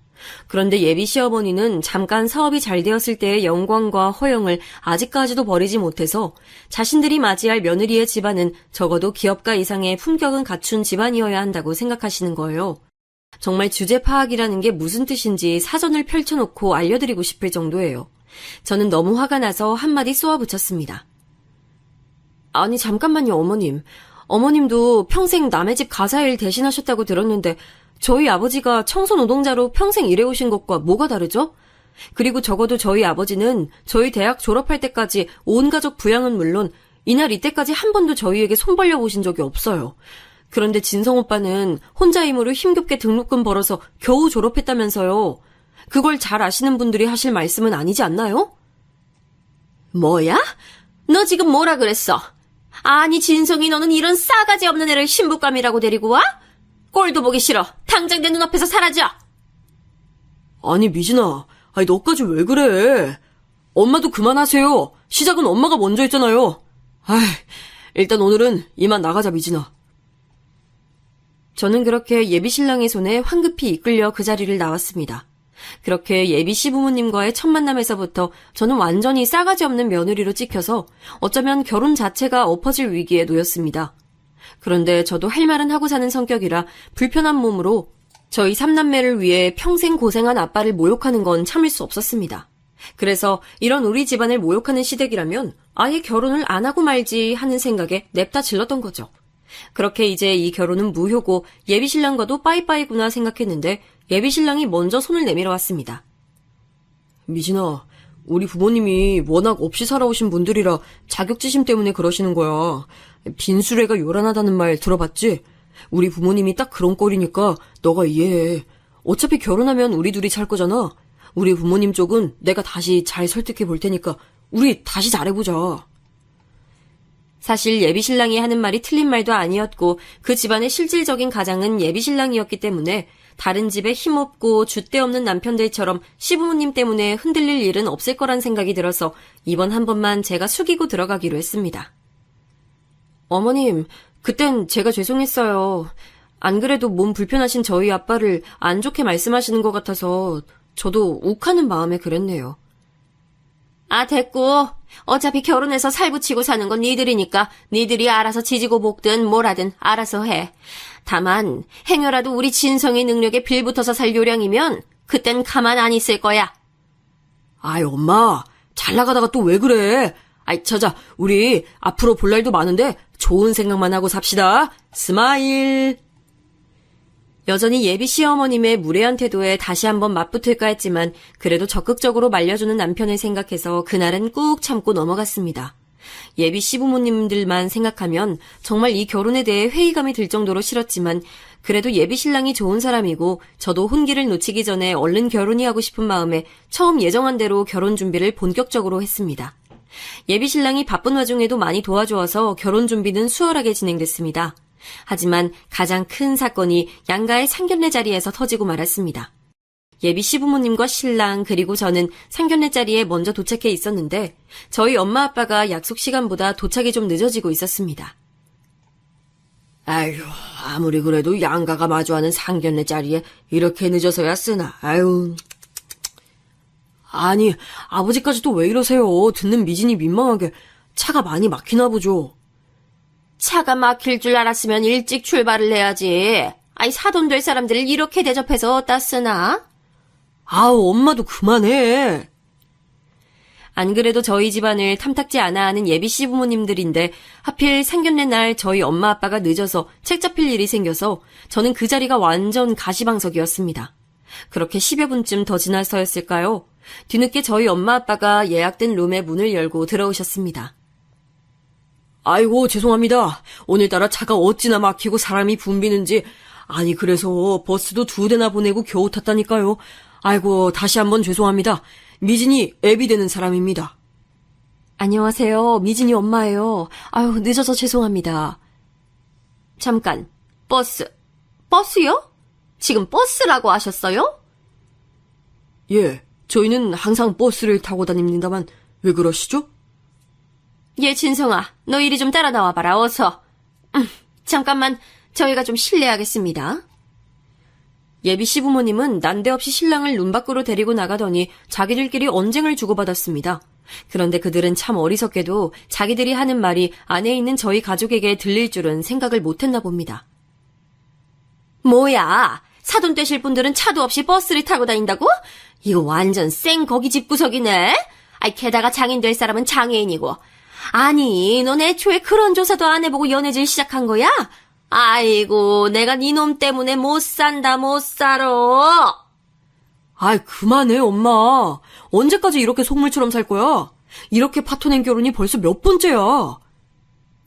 그런데 예비 시어머니는 잠깐 사업이 잘 되었을 때의 영광과 허영을 아직까지도 버리지 못해서 자신들이 맞이할 며느리의 집안은 적어도 기업가 이상의 품격은 갖춘 집안이어야 한다고 생각하시는 거예요. 정말 주제 파악이라는 게 무슨 뜻인지 사전을 펼쳐놓고 알려드리고 싶을 정도예요. 저는 너무 화가 나서 한마디 쏘아붙였습니다. 아니 잠깐만요 어머님. 어머님도 평생 남의 집 가사일 대신하셨다고 들었는데 저희 아버지가 청소 노동자로 평생 일해오신 것과 뭐가 다르죠? 그리고 적어도 저희 아버지는 저희 대학 졸업할 때까지 온 가족 부양은 물론 이날 이때까지 한 번도 저희에게 손 벌려보신 적이 없어요. 그런데 진성 오빠는 혼자 힘으로 힘겹게 등록금 벌어서 겨우 졸업했다면서요. 그걸 잘 아시는 분들이 하실 말씀은 아니지 않나요? 뭐야? 너 지금 뭐라 그랬어? 아니 진성이 너는 이런 싸가지 없는 애를 신부감이라고 데리고 와? 꼴도 보기 싫어. 당장 내 눈앞에서 사라져. 아니 미진아, 아니 너까지 왜 그래? 엄마도 그만하세요. 시작은 엄마가 먼저 했잖아요. 일단 오늘은 이만 나가자 미진아. 저는 그렇게 예비 신랑의 손에 황급히 이끌려 그 자리를 나왔습니다. 그렇게 예비 시부모님과의 첫 만남에서부터 저는 완전히 싸가지 없는 며느리로 찍혀서 어쩌면 결혼 자체가 엎어질 위기에 놓였습니다. 그런데 저도 할 말은 하고 사는 성격이라 불편한 몸으로 저희 삼남매를 위해 평생 고생한 아빠를 모욕하는 건 참을 수 없었습니다. 그래서 이런 우리 집안을 모욕하는 시댁이라면 아예 결혼을 안 하고 말지 하는 생각에 냅다 질렀던 거죠. 그렇게 이제 이 결혼은 무효고 예비신랑과도 빠이빠이구나 생각했는데 예비신랑이 먼저 손을 내밀어 왔습니다. 미진아, 우리 부모님이 워낙 없이 살아오신 분들이라 자격지심 때문에 그러시는 거야. 빈수레가 요란하다는 말 들어봤지? 우리 부모님이 딱 그런 꼴이니까 너가 이해해. 어차피 결혼하면 우리 둘이 살 거잖아. 우리 부모님 쪽은 내가 다시 잘 설득해 볼 테니까 우리 다시 잘해보자. 사실 예비신랑이 하는 말이 틀린 말도 아니었고 그 집안의 실질적인 가장은 예비신랑이었기 때문에 다른 집에 힘없고 줏대 없는 남편들처럼 시부모님 때문에 흔들릴 일은 없을 거란 생각이 들어서 이번 한 번만 제가 숙이고 들어가기로 했습니다. 어머님, 그땐 제가 죄송했어요. 안 그래도 몸 불편하신 저희 아빠를 안 좋게 말씀하시는 것 같아서 저도 욱하는 마음에 그랬네요. 아, 됐고. 어차피 결혼해서 살붙이고 사는 건 니들이니까 니들이 알아서 지지고 볶든 뭘 하든 알아서 해. 다만 행여라도 우리 진성의 능력에 빌붙어서 살 요량이면 그땐 가만 안 있을 거야. 아이, 엄마. 잘 나가다가 또 왜 그래? 아이, 저자, 우리 앞으로 볼 날도 많은데 좋은 생각만 하고 삽시다. 스마일. 여전히 예비 시어머님의 무례한 태도에 다시 한번 맞붙을까 했지만 그래도 적극적으로 말려주는 남편을 생각해서 그날은 꾹 참고 넘어갔습니다. 예비 시부모님들만 생각하면 정말 이 결혼에 대해 회의감이 들 정도로 싫었지만 그래도 예비 신랑이 좋은 사람이고 저도 혼기를 놓치기 전에 얼른 결혼이 하고 싶은 마음에 처음 예정한 대로 결혼 준비를 본격적으로 했습니다. 예비 신랑이 바쁜 와중에도 많이 도와주어서 결혼 준비는 수월하게 진행됐습니다. 하지만 가장 큰 사건이 양가의 상견례 자리에서 터지고 말았습니다. 예비 시부모님과 신랑 그리고 저는 상견례 자리에 먼저 도착해 있었는데 저희 엄마 아빠가 약속 시간보다 도착이 좀 늦어지고 있었습니다. 아휴, 아무리 그래도 양가가 마주하는 상견례 자리에 이렇게 늦어서야 쓰나. 아유. 아니, 아버지까지 또 왜 이러세요? 듣는 미진이 민망하게. 차가 많이 막히나 보죠. 차가 막힐 줄 알았으면 일찍 출발을 해야지. 아이, 사돈 될 사람들을 이렇게 대접해서 어디다 쓰나? 아우, 엄마도 그만해. 안 그래도 저희 집안을 탐탁지 않아 하는 예비 시부모님들인데 하필 상견례 날 저희 엄마 아빠가 늦어서 책 잡힐 일이 생겨서 저는 그 자리가 완전 가시방석이었습니다. 그렇게 10여 분쯤 더 지나서였을까요? 뒤늦게 저희 엄마 아빠가 예약된 룸의 문을 열고 들어오셨습니다. 아이고, 죄송합니다. 오늘따라 차가 어찌나 막히고 사람이 붐비는지. 아니, 그래서 버스도 2대나 보내고 겨우 탔다니까요. 아이고, 다시 한번 죄송합니다. 미진이 애비 되는 사람입니다. 안녕하세요. 미진이 엄마예요. 아유, 늦어서 죄송합니다. 잠깐, 버스요? 지금 버스라고 하셨어요? 예, 저희는 항상 버스를 타고 다닙니다만 왜 그러시죠? 예, 진성아, 너 이리 좀 따라 나와봐라, 어서. 잠깐만, 저희가 좀 실례하겠습니다. 예비 시부모님은 난데없이 신랑을 룸 밖으로 데리고 나가더니 자기들끼리 언쟁을 주고받았습니다. 그런데 그들은 참 어리석게도 자기들이 하는 말이 안에 있는 저희 가족에게 들릴 줄은 생각을 못했나 봅니다. 뭐야, 사돈 되실 분들은 차도 없이 버스를 타고 다닌다고? 이거 완전 생 거기 집구석이네? 아이, 게다가 장인 될 사람은 장애인이고. 아니, 넌 애초에 그런 조사도 안 해보고 연애질 시작한 거야? 아이고, 내가 니놈 때문에 못 산다, 못 살아. 아이, 그만해, 엄마. 언제까지 이렇게 속물처럼 살 거야? 이렇게 파토낸 결혼이 벌써 몇 번째야.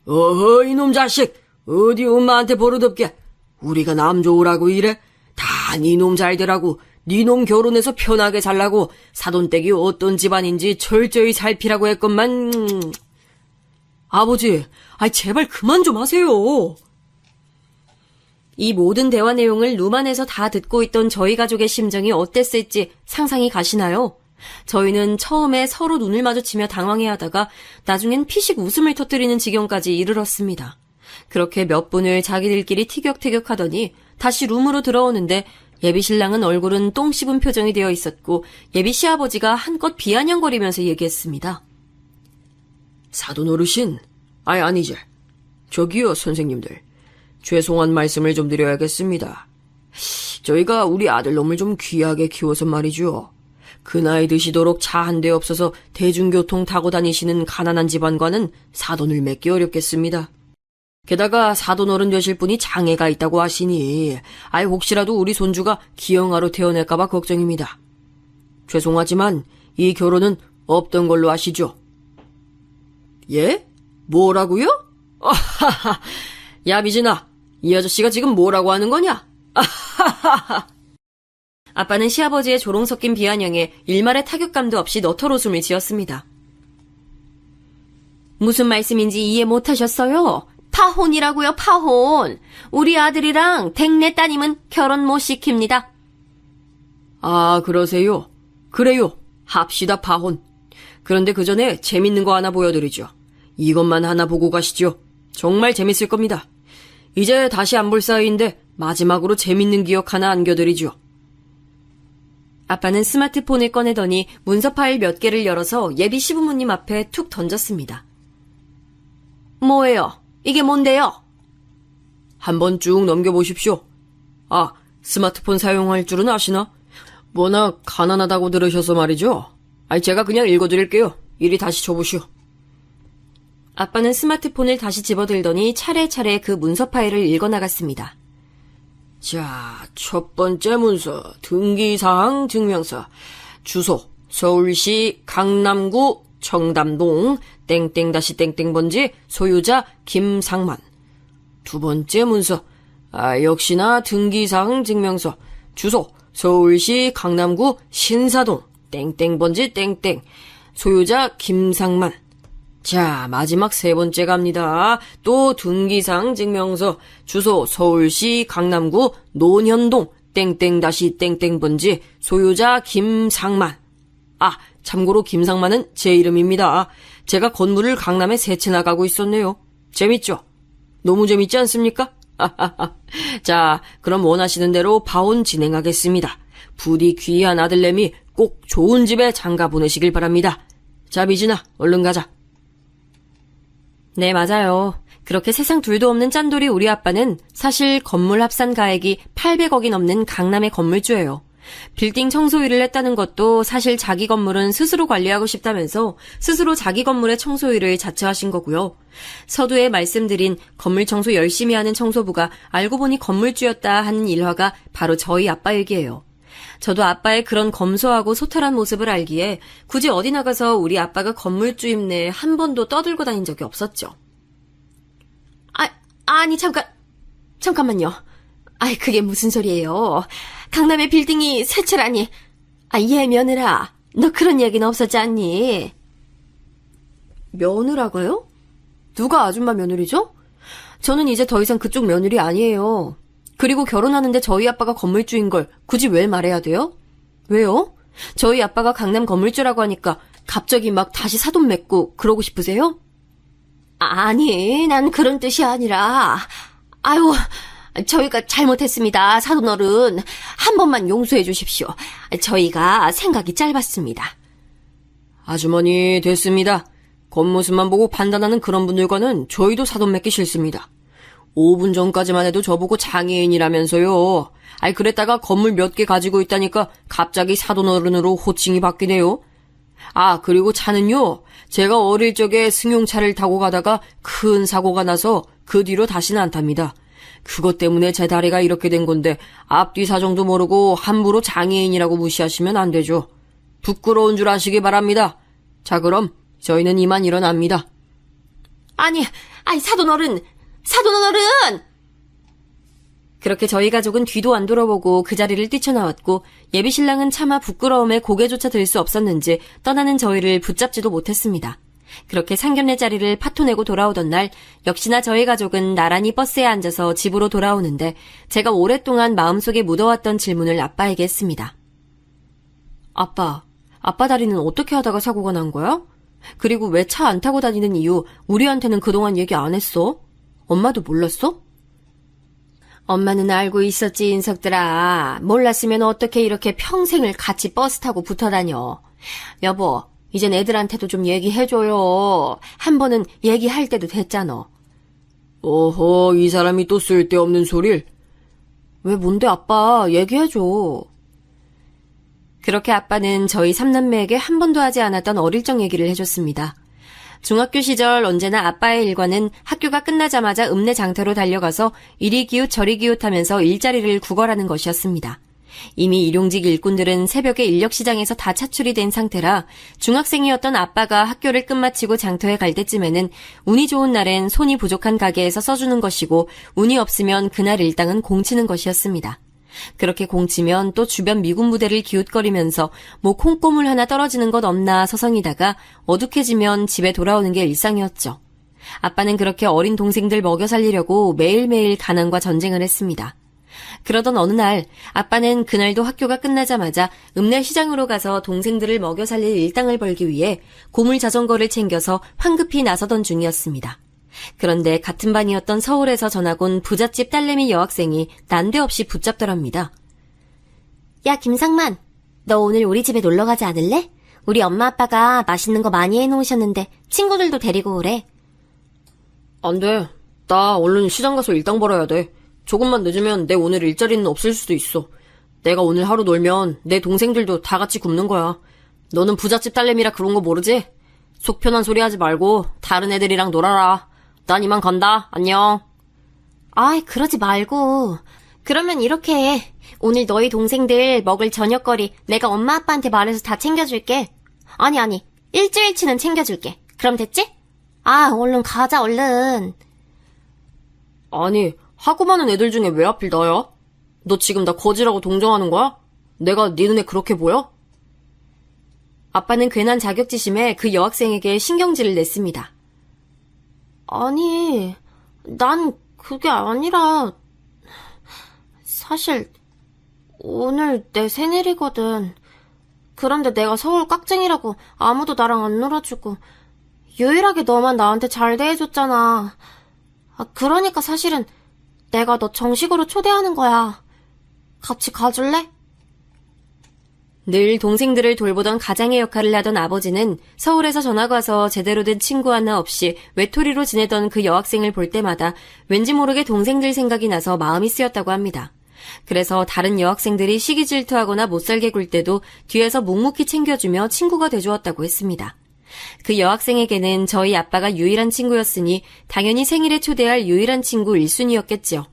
어허, 이놈 자식. 어디 엄마한테 버릇없게. 우리가 남 좋으라고 이래? 다 니놈 잘 되라고. 니놈 결혼해서 편하게 살라고. 사돈댁이 어떤 집안인지 철저히 살피라고 했건만. 아버지, 아이, 제발 그만 좀 하세요. 이 모든 대화 내용을 룸 안에서 다 듣고 있던 저희 가족의 심정이 어땠을지 상상이 가시나요? 저희는 처음에 서로 눈을 마주치며 당황해하다가 나중엔 피식 웃음을 터뜨리는 지경까지 이르렀습니다. 그렇게 몇 분을 자기들끼리 티격태격하더니 다시 룸으로 들어오는데 예비 신랑은 얼굴은 똥 씹은 표정이 되어 있었고 예비 시아버지가 한껏 비아냥거리면서 얘기했습니다. 사돈 어르신, 아니지. 저기요, 선생님들. 죄송한 말씀을 좀 드려야겠습니다. 저희가 우리 아들놈을 좀 귀하게 키워서 말이죠. 그 나이 드시도록 차 한 대 없어서 대중교통 타고 다니시는 가난한 집안과는 사돈을 맺기 어렵겠습니다. 게다가 사돈 어른 되실 분이 장애가 있다고 하시니 혹시라도 우리 손주가 기형아로 태어날까봐 걱정입니다. 죄송하지만 이 결혼은 없던 걸로 아시죠? 예? 뭐라고요? 야, 미진아, 이 아저씨가 지금 뭐라고 하는 거냐? 아빠는 시아버지의 조롱 섞인 비아냥에 일말의 타격감도 없이 너털웃음을 지었습니다. 무슨 말씀인지 이해 못하셨어요? 파혼이라고요, 파혼. 우리 아들이랑 댁내 따님은 결혼 못 시킵니다. 아, 그러세요? 그래요. 합시다, 파혼. 그런데 그 전에 재밌는 거 하나 보여드리죠. 이것만 하나 보고 가시죠. 정말 재밌을 겁니다. 이제 다시 안 볼 사이인데 마지막으로 재밌는 기억 하나 안겨드리죠. 아빠는 스마트폰을 꺼내더니 문서 파일 몇 개를 열어서 예비 시부모님 앞에 툭 던졌습니다. 뭐예요? 이게 뭔데요? 한번 쭉 넘겨보십시오. 아, 스마트폰 사용할 줄은 아시나? 워낙 가난하다고 들으셔서 말이죠. 제가 그냥 읽어드릴게요. 이리 다시 줘보시오. 아빠는 스마트폰을 다시 집어들더니 차례차례 그 문서 파일을 읽어나갔습니다. 자, 첫 번째 문서, 등기사항 증명서, 주소, 서울시 강남구 청담동 땡땡-땡땡번지 소유자 김상만. 두 번째 문서, 역시나 등기사항 증명서, 주소, 서울시 강남구 신사동 땡땡번지 땡땡 소유자 김상만. 자, 마지막 세 번째 갑니다. 또 등기상 증명서, 주소 서울시 강남구 논현동 땡땡-땡땡번지, 소유자 김상만. 아, 참고로 김상만은 제 이름입니다. 제가 건물을 강남에 세 채나 가고 있었네요. 재밌죠? 너무 재밌지 않습니까? 자, 그럼 원하시는 대로 파혼 진행하겠습니다. 부디 귀한 아들내미 꼭 좋은 집에 장가 보내시길 바랍니다. 자, 미진아, 얼른 가자. 네, 맞아요. 그렇게 세상 둘도 없는 짠돌이 우리 아빠는 사실 건물 합산 가액이 800억이 넘는 강남의 건물주예요. 빌딩 청소 일을 했다는 것도 사실 자기 건물은 스스로 관리하고 싶다면서 스스로 자기 건물의 청소 일을 자처하신 거고요. 서두에 말씀드린 건물 청소 열심히 하는 청소부가 알고 보니 건물주였다 하는 일화가 바로 저희 아빠 얘기예요. 저도 아빠의 그런 검소하고 소탈한 모습을 알기에 굳이 어디 나가서 우리 아빠가 건물주임내 한 번도 떠들고 다닌 적이 없었죠. 아니 잠깐만요. 그게 무슨 소리예요. 강남의 빌딩이 세 채라니. 얘 며느라, 너 그런 얘기는 없었지 않니? 며느라고요? 누가 아줌마 며느리죠? 저는 이제 더 이상 그쪽 며느리 아니에요. 그리고 결혼하는데 저희 아빠가 건물주인 걸 굳이 왜 말해야 돼요? 왜요? 저희 아빠가 강남 건물주라고 하니까 갑자기 막 다시 사돈 맺고 그러고 싶으세요? 아니, 난 그런 뜻이 아니라. 아유, 저희가 잘못했습니다, 사돈어른. 한 번만 용서해 주십시오. 저희가 생각이 짧았습니다. 아주머니, 됐습니다. 겉모습만 보고 판단하는 그런 분들과는 저희도 사돈 맺기 싫습니다. 5분 전까지만 해도 저보고 장애인이라면서요. 그랬다가 건물 몇 개 가지고 있다니까 갑자기 사돈어른으로 호칭이 바뀌네요. 그리고 차는요, 제가 어릴 적에 승용차를 타고 가다가 큰 사고가 나서 그 뒤로 다시는 안 탑니다. 그것 때문에 제 다리가 이렇게 된 건데 앞뒤 사정도 모르고 함부로 장애인이라고 무시하시면 안 되죠. 부끄러운 줄 아시기 바랍니다. 자, 그럼 저희는 이만 일어납니다. 아니, 사돈어른! 그렇게 저희 가족은 뒤도 안 돌아보고 그 자리를 뛰쳐나왔고 예비신랑은 차마 부끄러움에 고개조차 들 수 없었는지 떠나는 저희를 붙잡지도 못했습니다. 그렇게 상견례 자리를 파토내고 돌아오던 날 역시나 저희 가족은 나란히 버스에 앉아서 집으로 돌아오는데 제가 오랫동안 마음속에 묻어왔던 질문을 아빠에게 했습니다. 아빠 다리는 어떻게 하다가 사고가 난 거야? 그리고 왜 차 안 타고 다니는 이유 우리한테는 그동안 얘기 안 했어? 엄마도 몰랐어? 엄마는 알고 있었지, 인석들아. 몰랐으면 어떻게 이렇게 평생을 같이 버스 타고 붙어 다녀. 여보, 이젠 애들한테도 좀 얘기해줘요. 한 번은 얘기할 때도 됐잖아. 어허, 이 사람이 또 쓸데없는 소릴. 왜 뭔데 아빠, 얘기해줘. 그렇게 아빠는 저희 삼남매에게 한 번도 하지 않았던 어릴 적 얘기를 해줬습니다. 중학교 시절 언제나 아빠의 일과는 학교가 끝나자마자 읍내 장터로 달려가서 이리 기웃 저리 기웃하면서 일자리를 구걸하는 것이었습니다. 이미 일용직 일꾼들은 새벽에 인력시장에서 다 차출이 된 상태라 중학생이었던 아빠가 학교를 끝마치고 장터에 갈 때쯤에는 운이 좋은 날엔 손이 부족한 가게에서 써주는 것이고 운이 없으면 그날 일당은 공치는 것이었습니다. 그렇게 공치면 또 주변 미군 부대를 기웃거리면서 뭐 콩고물 하나 떨어지는 것 없나 서성이다가 어둑해지면 집에 돌아오는 게 일상이었죠. 아빠는 그렇게 어린 동생들 먹여 살리려고 매일매일 가난과 전쟁을 했습니다. 그러던 어느 날 아빠는 그날도 학교가 끝나자마자 읍내 시장으로 가서 동생들을 먹여 살릴 일당을 벌기 위해 고물 자전거를 챙겨서 황급히 나서던 중이었습니다. 그런데 같은 반이었던 서울에서 전학 온 부잣집 딸내미 여학생이 난데없이 붙잡더랍니다. 야, 김상만, 너 오늘 우리 집에 놀러 가지 않을래? 우리 엄마 아빠가 맛있는 거 많이 해놓으셨는데 친구들도 데리고 오래. 안 돼. 나 얼른 시장 가서 일당 벌어야 돼. 조금만 늦으면 내 오늘 일자리는 없을 수도 있어. 내가 오늘 하루 놀면 내 동생들도 다 같이 굶는 거야. 너는 부잣집 딸내미라 그런 거 모르지? 속 편한 소리 하지 말고 다른 애들이랑 놀아라. 난 이만 간다. 안녕. 그러지 말고. 그러면 이렇게 해. 오늘 너희 동생들 먹을 저녁거리 내가 엄마 아빠한테 말해서 다 챙겨줄게. 아니. 일주일치는 챙겨줄게. 그럼 됐지? 얼른 가자, 얼른. 아니, 하고 많은 애들 중에 왜 하필 나야? 너 지금 나 거지라고 동정하는 거야? 내가 네 눈에 그렇게 보여? 아빠는 괜한 자격지심에 그 여학생에게 신경질을 냈습니다. 아니, 난 그게 아니라, 사실, 오늘 내 생일이거든. 그런데 내가 서울 깍쟁이라고 아무도 나랑 안 놀아주고, 유일하게 너만 나한테 잘 대해줬잖아. 그러니까 사실은 내가 너 정식으로 초대하는 거야. 같이 가줄래? 늘 동생들을 돌보던 가장의 역할을 하던 아버지는 서울에서 전학 와서 제대로 된 친구 하나 없이 외톨이로 지내던 그 여학생을 볼 때마다 왠지 모르게 동생들 생각이 나서 마음이 쓰였다고 합니다. 그래서 다른 여학생들이 시기 질투하거나 못살게 굴 때도 뒤에서 묵묵히 챙겨주며 친구가 돼주었다고 했습니다. 그 여학생에게는 저희 아빠가 유일한 친구였으니 당연히 생일에 초대할 유일한 친구 1순위였겠죠.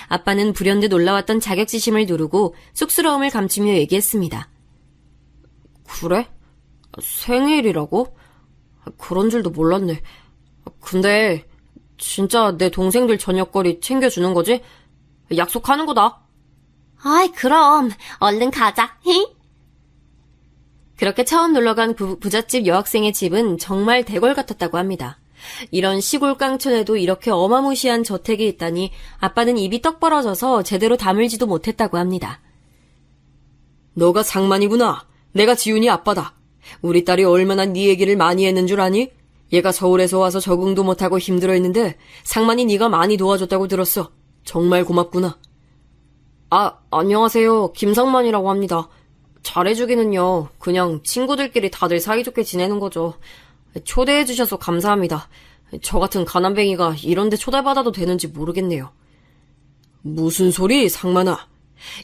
아빠는 불현듯 올라왔던 자격지심을 누르고 쑥스러움을 감추며 얘기했습니다. 그래? 생일이라고? 그런 줄도 몰랐네. 근데 진짜 내 동생들 저녁거리 챙겨주는 거지? 약속하는 거다. 아이, 그럼 얼른 가자. 히? 그렇게 처음 놀러간 부잣집 여학생의 집은 정말 대궐 같았다고 합니다. 이런 시골 깡촌에도 이렇게 어마무시한 저택이 있다니 아빠는 입이 떡 벌어져서 제대로 다물지도 못했다고 합니다. 너가 상만이구나. 내가 지훈이 아빠다. 우리 딸이 얼마나 네 얘기를 많이 했는 줄 아니? 얘가 서울에서 와서 적응도 못하고 힘들어했는데 상만이 네가 많이 도와줬다고 들었어. 정말 고맙구나. 안녕하세요. 김상만이라고 합니다. 잘해주기는요. 그냥 친구들끼리 다들 사이좋게 지내는 거죠. 초대해주셔서 감사합니다. 저 같은 가난뱅이가 이런데 초대받아도 되는지 모르겠네요. 무슨 소리, 상만아.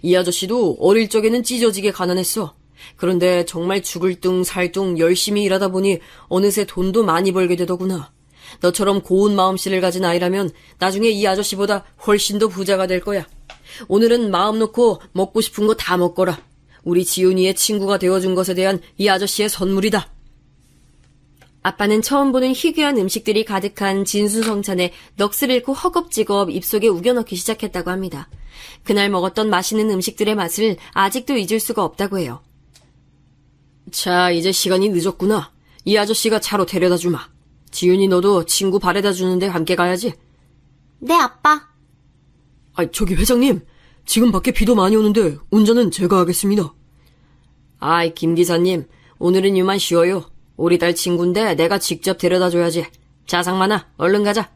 이 아저씨도 어릴 적에는 찢어지게 가난했어. 그런데 정말 죽을 둥 살 둥 열심히 일하다 보니 어느새 돈도 많이 벌게 되더구나. 너처럼 고운 마음씨를 가진 아이라면 나중에 이 아저씨보다 훨씬 더 부자가 될 거야. 오늘은 마음 놓고 먹고 싶은 거 다 먹거라. 우리 지훈이의 친구가 되어준 것에 대한 이 아저씨의 선물이다. 아빠는 처음 보는 희귀한 음식들이 가득한 진수성찬에 넋을 잃고 허겁지겁 입속에 우겨넣기 시작했다고 합니다. 그날 먹었던 맛있는 음식들의 맛을 아직도 잊을 수가 없다고 해요. 자, 이제 시간이 늦었구나. 이 아저씨가 차로 데려다 주마. 지훈이 너도 친구 바래다 주는데 함께 가야지. 네, 아빠. 저기 회장님. 지금 밖에 비도 많이 오는데 운전은 제가 하겠습니다. 김 기사님. 오늘은 이만 쉬어요. 우리 딸 친구인데 내가 직접 데려다 줘야지. 자, 상만아, 얼른 가자.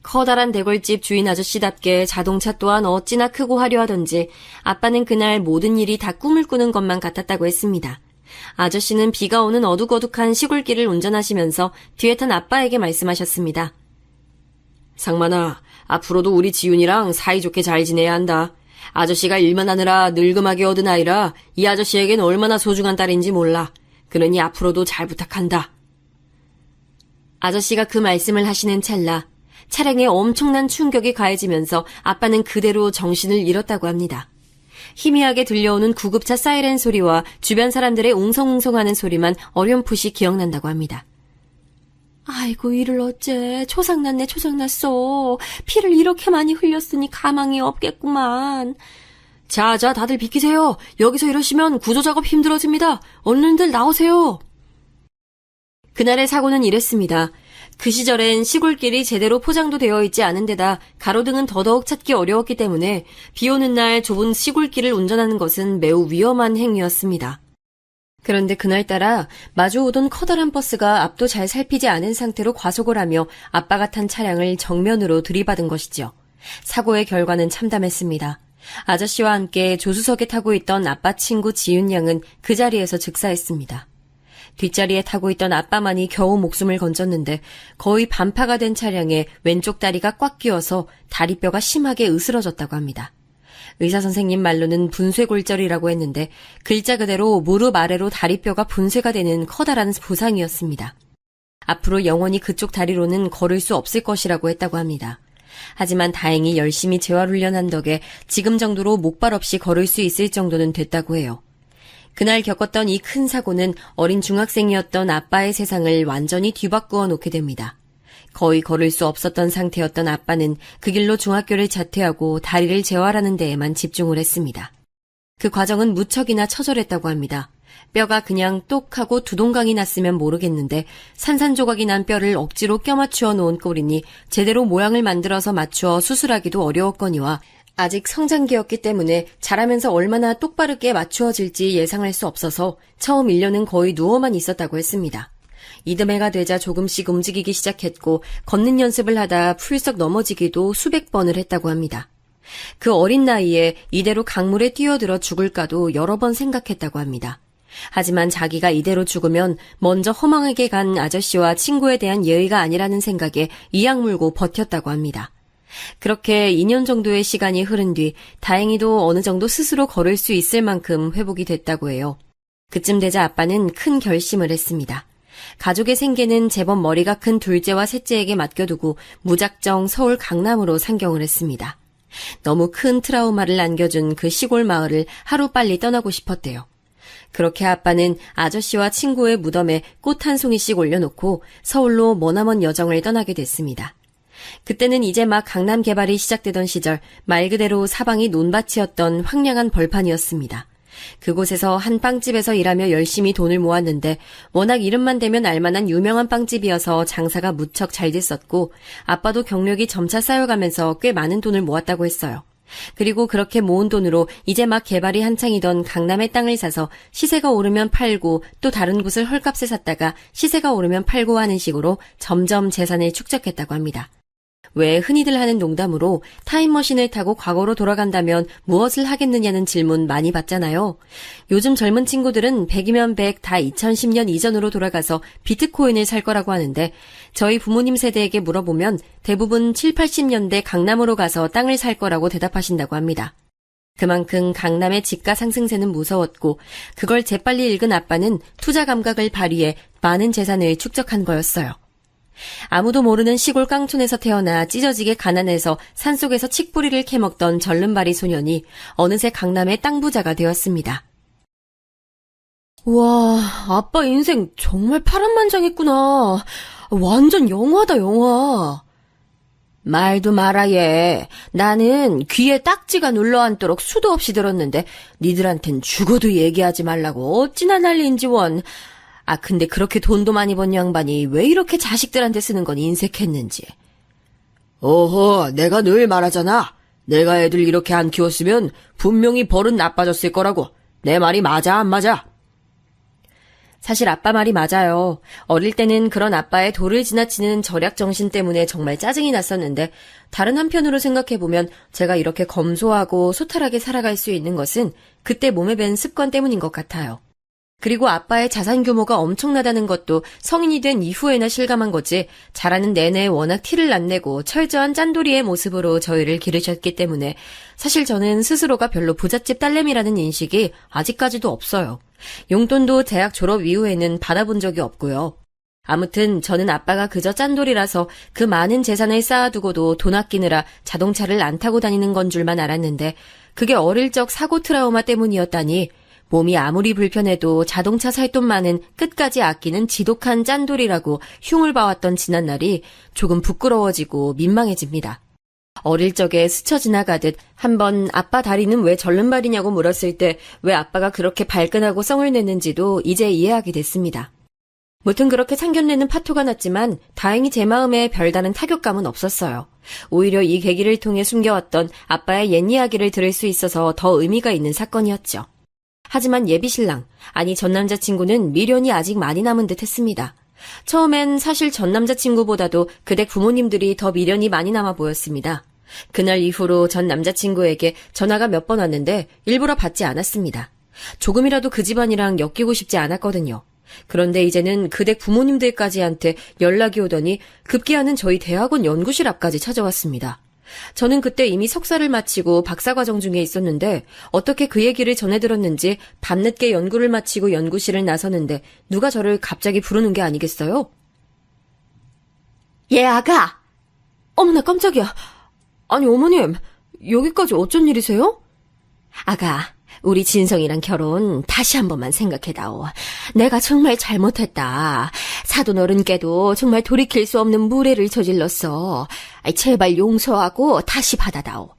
커다란 대골집 주인 아저씨답게 자동차 또한 어찌나 크고 화려하던지 아빠는 그날 모든 일이 다 꿈을 꾸는 것만 같았다고 했습니다. 아저씨는 비가 오는 어둑어둑한 시골길을 운전하시면서 뒤에 탄 아빠에게 말씀하셨습니다. 상만아, 앞으로도 우리 지훈이랑 사이좋게 잘 지내야 한다. 아저씨가 일만 하느라 늙음하게 얻은 아이라 이 아저씨에겐 얼마나 소중한 딸인지 몰라. 그러니 앞으로도 잘 부탁한다. 아저씨가 그 말씀을 하시는 찰나 차량에 엄청난 충격이 가해지면서 아빠는 그대로 정신을 잃었다고 합니다. 희미하게 들려오는 구급차 사이렌 소리와 주변 사람들의 웅성웅성하는 소리만 어렴풋이 기억난다고 합니다. 아이고, 이를 어째. 초상났네, 초상났어. 피를 이렇게 많이 흘렸으니 가망이 없겠구만. 자, 다들 비키세요. 여기서 이러시면 구조작업 힘들어집니다. 얼른들 나오세요. 그날의 사고는 이랬습니다. 그 시절엔 시골길이 제대로 포장도 되어 있지 않은 데다 가로등은 더더욱 찾기 어려웠기 때문에 비 오는 날 좁은 시골길을 운전하는 것은 매우 위험한 행위였습니다. 그런데 그날따라 마주오던 커다란 버스가 앞도 잘 살피지 않은 상태로 과속을 하며 아빠가 탄 차량을 정면으로 들이받은 것이죠. 사고의 결과는 참담했습니다. 아저씨와 함께 조수석에 타고 있던 아빠 친구 지윤 양은 그 자리에서 즉사했습니다. 뒷자리에 타고 있던 아빠만이 겨우 목숨을 건졌는데 거의 반파가 된 차량에 왼쪽 다리가 꽉 끼어서 다리뼈가 심하게 으스러졌다고 합니다. 의사 선생님 말로는 분쇄골절이라고 했는데 글자 그대로 무릎 아래로 다리뼈가 분쇄가 되는 커다란 부상이었습니다. 앞으로 영원히 그쪽 다리로는 걸을 수 없을 것이라고 했다고 합니다. 하지만 다행히 열심히 재활훈련한 덕에 지금 정도로 목발 없이 걸을 수 있을 정도는 됐다고 해요. 그날 겪었던 이 큰 사고는 어린 중학생이었던 아빠의 세상을 완전히 뒤바꾸어 놓게 됩니다. 거의 걸을 수 없었던 상태였던 아빠는 그 길로 중학교를 자퇴하고 다리를 재활하는 데에만 집중을 했습니다. 그 과정은 무척이나 처절했다고 합니다. 뼈가 그냥 똑하고 두동강이 났으면 모르겠는데 산산조각이 난 뼈를 억지로 껴맞추어 놓은 꼴이니 제대로 모양을 만들어서 맞추어 수술하기도 어려웠거니와 아직 성장기였기 때문에 자라면서 얼마나 똑바르게 맞추어질지 예상할 수 없어서 처음 1년은 거의 누워만 있었다고 했습니다. 이듬해가 되자 조금씩 움직이기 시작했고 걷는 연습을 하다 풀썩 넘어지기도 수백 번을 했다고 합니다. 그 어린 나이에 이대로 강물에 뛰어들어 죽을까도 여러 번 생각했다고 합니다. 하지만 자기가 이대로 죽으면 먼저 허망하게 간 아저씨와 친구에 대한 예의가 아니라는 생각에 이악 물고 버텼다고 합니다. 그렇게 2년 정도의 시간이 흐른 뒤 다행히도 어느 정도 스스로 걸을 수 있을 만큼 회복이 됐다고 해요. 그쯤 되자 아빠는 큰 결심을 했습니다. 가족의 생계는 제법 머리가 큰 둘째와 셋째에게 맡겨두고 무작정 서울 강남으로 상경을 했습니다. 너무 큰 트라우마를 안겨준 그 시골 마을을 하루빨리 떠나고 싶었대요. 그렇게 아빠는 아저씨와 친구의 무덤에 꽃 한 송이씩 올려놓고 서울로 머나먼 여정을 떠나게 됐습니다. 그때는 이제 막 강남 개발이 시작되던 시절 말 그대로 사방이 논밭이었던 황량한 벌판이었습니다. 그곳에서 한 빵집에서 일하며 열심히 돈을 모았는데 워낙 이름만 대면 알만한 유명한 빵집이어서 장사가 무척 잘 됐었고 아빠도 경력이 점차 쌓여가면서 꽤 많은 돈을 모았다고 했어요. 그리고 그렇게 모은 돈으로 이제 막 개발이 한창이던 강남의 땅을 사서 시세가 오르면 팔고 또 다른 곳을 헐값에 샀다가 시세가 오르면 팔고 하는 식으로 점점 재산을 축적했다고 합니다. 왜 흔히들 하는 농담으로 타임머신을 타고 과거로 돌아간다면 무엇을 하겠느냐는 질문 많이 받잖아요. 요즘 젊은 친구들은 100이면 100 다 2010년 이전으로 돌아가서 비트코인을 살 거라고 하는데 저희 부모님 세대에게 물어보면 대부분 7, 80년대 강남으로 가서 땅을 살 거라고 대답하신다고 합니다. 그만큼 강남의 집가 상승세는 무서웠고 그걸 재빨리 읽은 아빠는 투자 감각을 발휘해 많은 재산을 축적한 거였어요. 아무도 모르는 시골 깡촌에서 태어나 찢어지게 가난해서 산속에서 칡뿌리를 캐먹던 절름발이 소년이 어느새 강남의 땅 부자가 되었습니다. 와, 아빠 인생 정말 파란만장했구나. 완전 영화다, 영화. 말도 마라, 얘. 나는 귀에 딱지가 눌러앉도록 수도 없이 들었는데 니들한텐 죽어도 얘기하지 말라고 어찌나 난리인지 원. 아, 근데 그렇게 돈도 많이 번 양반이 왜 이렇게 자식들한테 쓰는 건 인색했는지. 어허, 내가 늘 말하잖아. 내가 애들 이렇게 안 키웠으면 분명히 벌은 나빠졌을 거라고. 내 말이 맞아, 안 맞아? 사실 아빠 말이 맞아요. 어릴 때는 그런 아빠의 도를 지나치는 절약 정신 때문에 정말 짜증이 났었는데 다른 한편으로 생각해보면 제가 이렇게 검소하고 소탈하게 살아갈 수 있는 것은 그때 몸에 밴 습관 때문인 것 같아요. 그리고 아빠의 자산 규모가 엄청나다는 것도 성인이 된 이후에나 실감한 거지 자라는 내내 워낙 티를 안 내고 철저한 짠돌이의 모습으로 저희를 기르셨기 때문에 사실 저는 스스로가 별로 부잣집 딸내미라는 인식이 아직까지도 없어요. 용돈도 대학 졸업 이후에는 받아본 적이 없고요. 아무튼 저는 아빠가 그저 짠돌이라서 그 많은 재산을 쌓아두고도 돈 아끼느라 자동차를 안 타고 다니는 건 줄만 알았는데 그게 어릴 적 사고 트라우마 때문이었다니 몸이 아무리 불편해도 자동차 살 돈만은 끝까지 아끼는 지독한 짠돌이라고 흉을 봐왔던 지난날이 조금 부끄러워지고 민망해집니다. 어릴 적에 스쳐 지나가듯 한번 아빠 다리는 왜 절름발이냐고 물었을 때 왜 아빠가 그렇게 발끈하고 성을 냈는지도 이제 이해하게 됐습니다. 무튼 그렇게 상견례는 파토가 났지만 다행히 제 마음에 별다른 타격감은 없었어요. 오히려 이 계기를 통해 숨겨왔던 아빠의 옛 이야기를 들을 수 있어서 더 의미가 있는 사건이었죠. 하지만 예비신랑, 아니 전 남자친구는 미련이 아직 많이 남은 듯 했습니다. 처음엔 사실 전 남자친구보다도 그댁 부모님들이 더 미련이 많이 남아 보였습니다. 그날 이후로 전 남자친구에게 전화가 몇 번 왔는데 일부러 받지 않았습니다. 조금이라도 그 집안이랑 엮이고 싶지 않았거든요. 그런데 이제는 그댁 부모님들까지한테 연락이 오더니 급기야는 저희 대학원 연구실 앞까지 찾아왔습니다. 저는 그때 이미 석사를 마치고 박사과정 중에 있었는데 어떻게 그 얘기를 전해 들었는지 밤늦게 연구를 마치고 연구실을 나서는데 누가 저를 갑자기 부르는 게 아니겠어요? 얘 아가! 어머나 깜짝이야. 아니 어머님, 여기까지 어쩐 일이세요? 아가, 우리 진성이랑 결혼 다시 한 번만 생각해다오. 내가 정말 잘못했다. 사돈 어른께도 정말 돌이킬 수 없는 무례를 저질렀어. 제발 용서하고 다시 받아다오.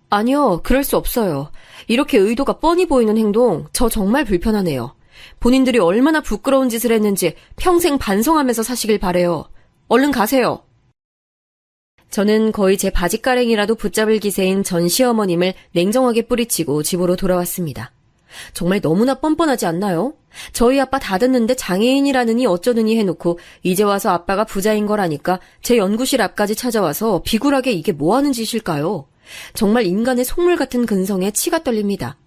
아니요, 그럴 수 없어요. 이렇게 의도가 뻔히 보이는 행동, 저 정말 불편하네요. 본인들이 얼마나 부끄러운 짓을 했는지 평생 반성하면서 사시길 바래요. 얼른 가세요. 저는 거의 제 바지가랭이라도 붙잡을 기세인 전 시어머님을 냉정하게 뿌리치고 집으로 돌아왔습니다. 정말 너무나 뻔뻔하지 않나요? 저희 아빠 다 듣는데 장애인이라느니 어쩌느니 해놓고 이제 와서 아빠가 부자인 걸 아니까 제 연구실 앞까지 찾아와서 비굴하게 이게 뭐하는 짓일까요? 정말 인간의 속물 같은 근성에 치가 떨립니다.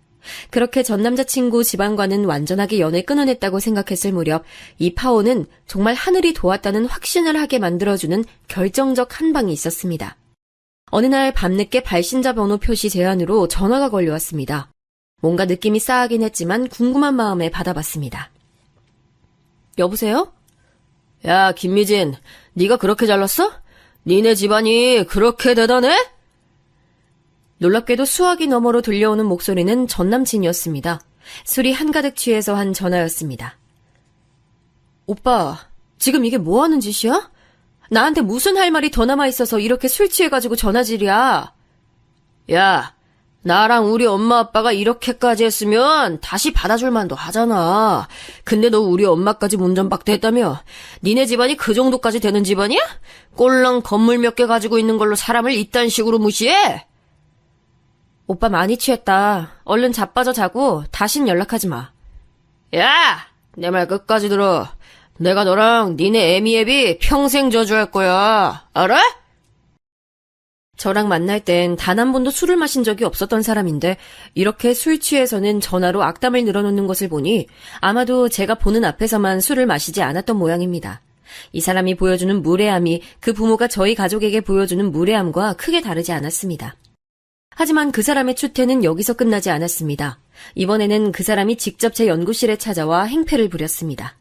그렇게 전 남자친구 집안과는 완전하게 연을 끊어냈다고 생각했을 무렵 이 파오는 정말 하늘이 도왔다는 확신을 하게 만들어주는 결정적 한 방이 있었습니다. 어느 날 밤늦게 발신자 번호 표시 제안으로 전화가 걸려왔습니다. 뭔가 느낌이 싸하긴 했지만 궁금한 마음에 받아봤습니다. 여보세요? 야, 김미진, 네가 그렇게 잘났어? 니네 집안이 그렇게 대단해? 놀랍게도 수화기 너머로 들려오는 목소리는 전 남친이었습니다. 술이 한가득 취해서 한 전화였습니다. 오빠, 지금 이게 뭐 하는 짓이야? 나한테 무슨 할 말이 더 남아있어서 이렇게 술 취해가지고 전화질이야? 야, 나랑 우리 엄마 아빠가 이렇게까지 했으면 다시 받아줄 만도 하잖아. 근데 너 우리 엄마까지 문전박대했다며? 니네 집안이 그 정도까지 되는 집안이야? 꼴랑 건물 몇 개 가지고 있는 걸로 사람을 이딴 식으로 무시해? 오빠 많이 취했다. 얼른 자빠져 자고 다신 연락하지 마. 야! 내 말 끝까지 들어. 내가 너랑 니네 애미애비 평생 저주할 거야. 알아? 저랑 만날 땐 단 한 번도 술을 마신 적이 없었던 사람인데 이렇게 술 취해서는 전화로 악담을 늘어놓는 것을 보니 아마도 제가 보는 앞에서만 술을 마시지 않았던 모양입니다. 이 사람이 보여주는 무례함이 그 부모가 저희 가족에게 보여주는 무례함과 크게 다르지 않았습니다. 하지만 그 사람의 추태는 여기서 끝나지 않았습니다. 이번에는 그 사람이 직접 제 연구실에 찾아와 행패를 부렸습니다.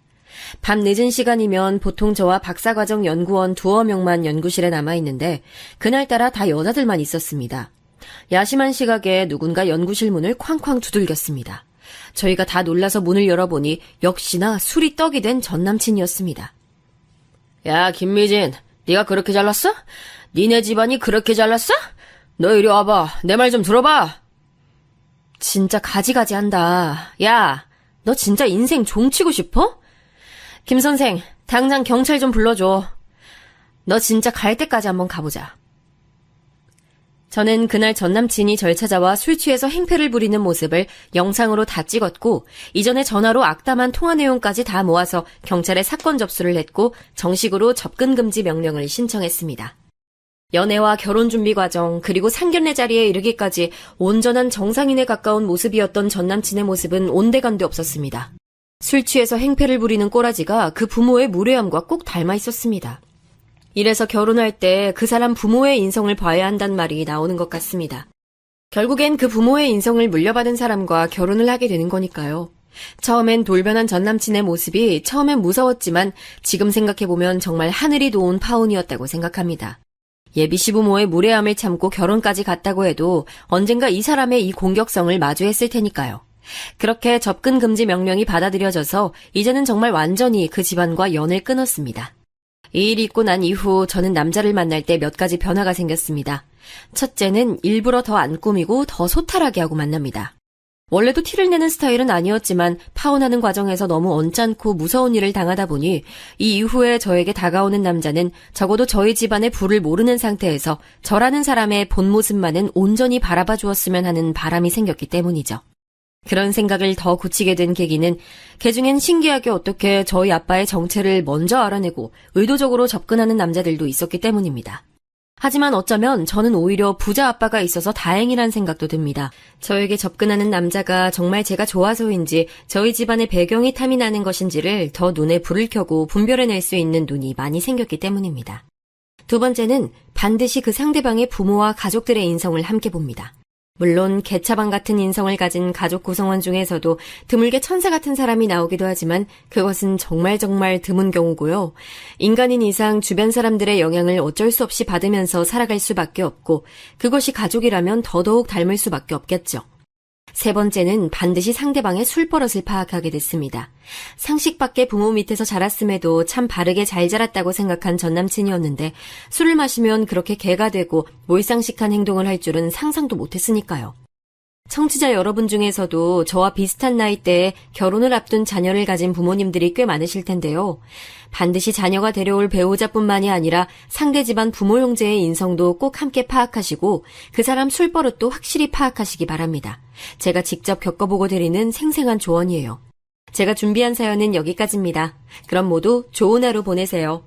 밤 늦은 시간이면 보통 저와 박사과정 연구원 두어 명만 연구실에 남아있는데 그날따라 다 여자들만 있었습니다. 야심한 시각에 누군가 연구실 문을 쾅쾅 두들겼습니다. 저희가 다 놀라서 문을 열어보니 역시나 술이 떡이 된 전남친이었습니다. 야, 김미진, 네가 그렇게 잘났어? 니네 집안이 그렇게 잘났어? 너 이리 와봐. 내 말 좀 들어봐. 진짜 가지가지한다. 야, 너 진짜 인생 종치고 싶어? 김 선생, 당장 경찰 좀 불러줘. 너 진짜 갈 때까지 한번 가보자. 저는 그날 전 남친이 절 찾아와 술 취해서 행패를 부리는 모습을 영상으로 다 찍었고 이전에 전화로 악담한 통화 내용까지 다 모아서 경찰에 사건 접수를 했고 정식으로 접근 금지 명령을 신청했습니다. 연애와 결혼 준비 과정 그리고 상견례 자리에 이르기까지 온전한 정상인에 가까운 모습이었던 전 남친의 모습은 온데간데 없었습니다. 술 취해서 행패를 부리는 꼬라지가 그 부모의 무례함과 꼭 닮아 있었습니다. 이래서 결혼할 때 그 사람 부모의 인성을 봐야 한단 말이 나오는 것 같습니다. 결국엔 그 부모의 인성을 물려받은 사람과 결혼을 하게 되는 거니까요. 처음엔 돌변한 전 남친의 모습이 처음엔 무서웠지만 지금 생각해보면 정말 하늘이 도운 파혼이었다고 생각합니다. 예비 시부모의 무례함을 참고 결혼까지 갔다고 해도 언젠가 이 사람의 이 공격성을 마주했을 테니까요. 그렇게 접근 금지 명령이 받아들여져서 이제는 정말 완전히 그 집안과 연을 끊었습니다. 이 일이 있고 난 이후 저는 남자를 만날 때 몇 가지 변화가 생겼습니다. 첫째는 일부러 더 안 꾸미고 더 소탈하게 하고 만납니다. 원래도 티를 내는 스타일은 아니었지만 파혼하는 과정에서 너무 언짢고 무서운 일을 당하다 보니 이 이후에 저에게 다가오는 남자는 적어도 저희 집안의 부를 모르는 상태에서 저라는 사람의 본 모습만은 온전히 바라봐 주었으면 하는 바람이 생겼기 때문이죠. 그런 생각을 더 굳히게 된 계기는 그중엔 신기하게 어떻게 저희 아빠의 정체를 먼저 알아내고 의도적으로 접근하는 남자들도 있었기 때문입니다. 하지만 어쩌면 저는 오히려 부자 아빠가 있어서 다행이란 생각도 듭니다. 저에게 접근하는 남자가 정말 제가 좋아서인지 저희 집안의 배경이 탐이 나는 것인지를 더 눈에 불을 켜고 분별해낼 수 있는 눈이 많이 생겼기 때문입니다. 두 번째는 반드시 그 상대방의 부모와 가족들의 인성을 함께 봅니다. 물론 개차반 같은 인성을 가진 가족 구성원 중에서도 드물게 천사 같은 사람이 나오기도 하지만 그것은 정말 드문 경우고요. 인간인 이상 주변 사람들의 영향을 어쩔 수 없이 받으면서 살아갈 수밖에 없고 그것이 가족이라면 더더욱 닮을 수밖에 없겠죠. 세 번째는 반드시 상대방의 술버릇을 파악하게 됐습니다. 상식 밖의 부모 밑에서 자랐음에도 참 바르게 잘 자랐다고 생각한 전 남친이었는데 술을 마시면 그렇게 개가 되고 몰상식한 행동을 할 줄은 상상도 못했으니까요. 청취자 여러분 중에서도 저와 비슷한 나이대에 결혼을 앞둔 자녀를 가진 부모님들이 꽤 많으실 텐데요. 반드시 자녀가 데려올 배우자뿐만이 아니라 상대 집안 부모 형제의 인성도 꼭 함께 파악하시고 그 사람 술버릇도 확실히 파악하시기 바랍니다. 제가 직접 겪어보고 드리는 생생한 조언이에요. 제가 준비한 사연은 여기까지입니다. 그럼 모두 좋은 하루 보내세요.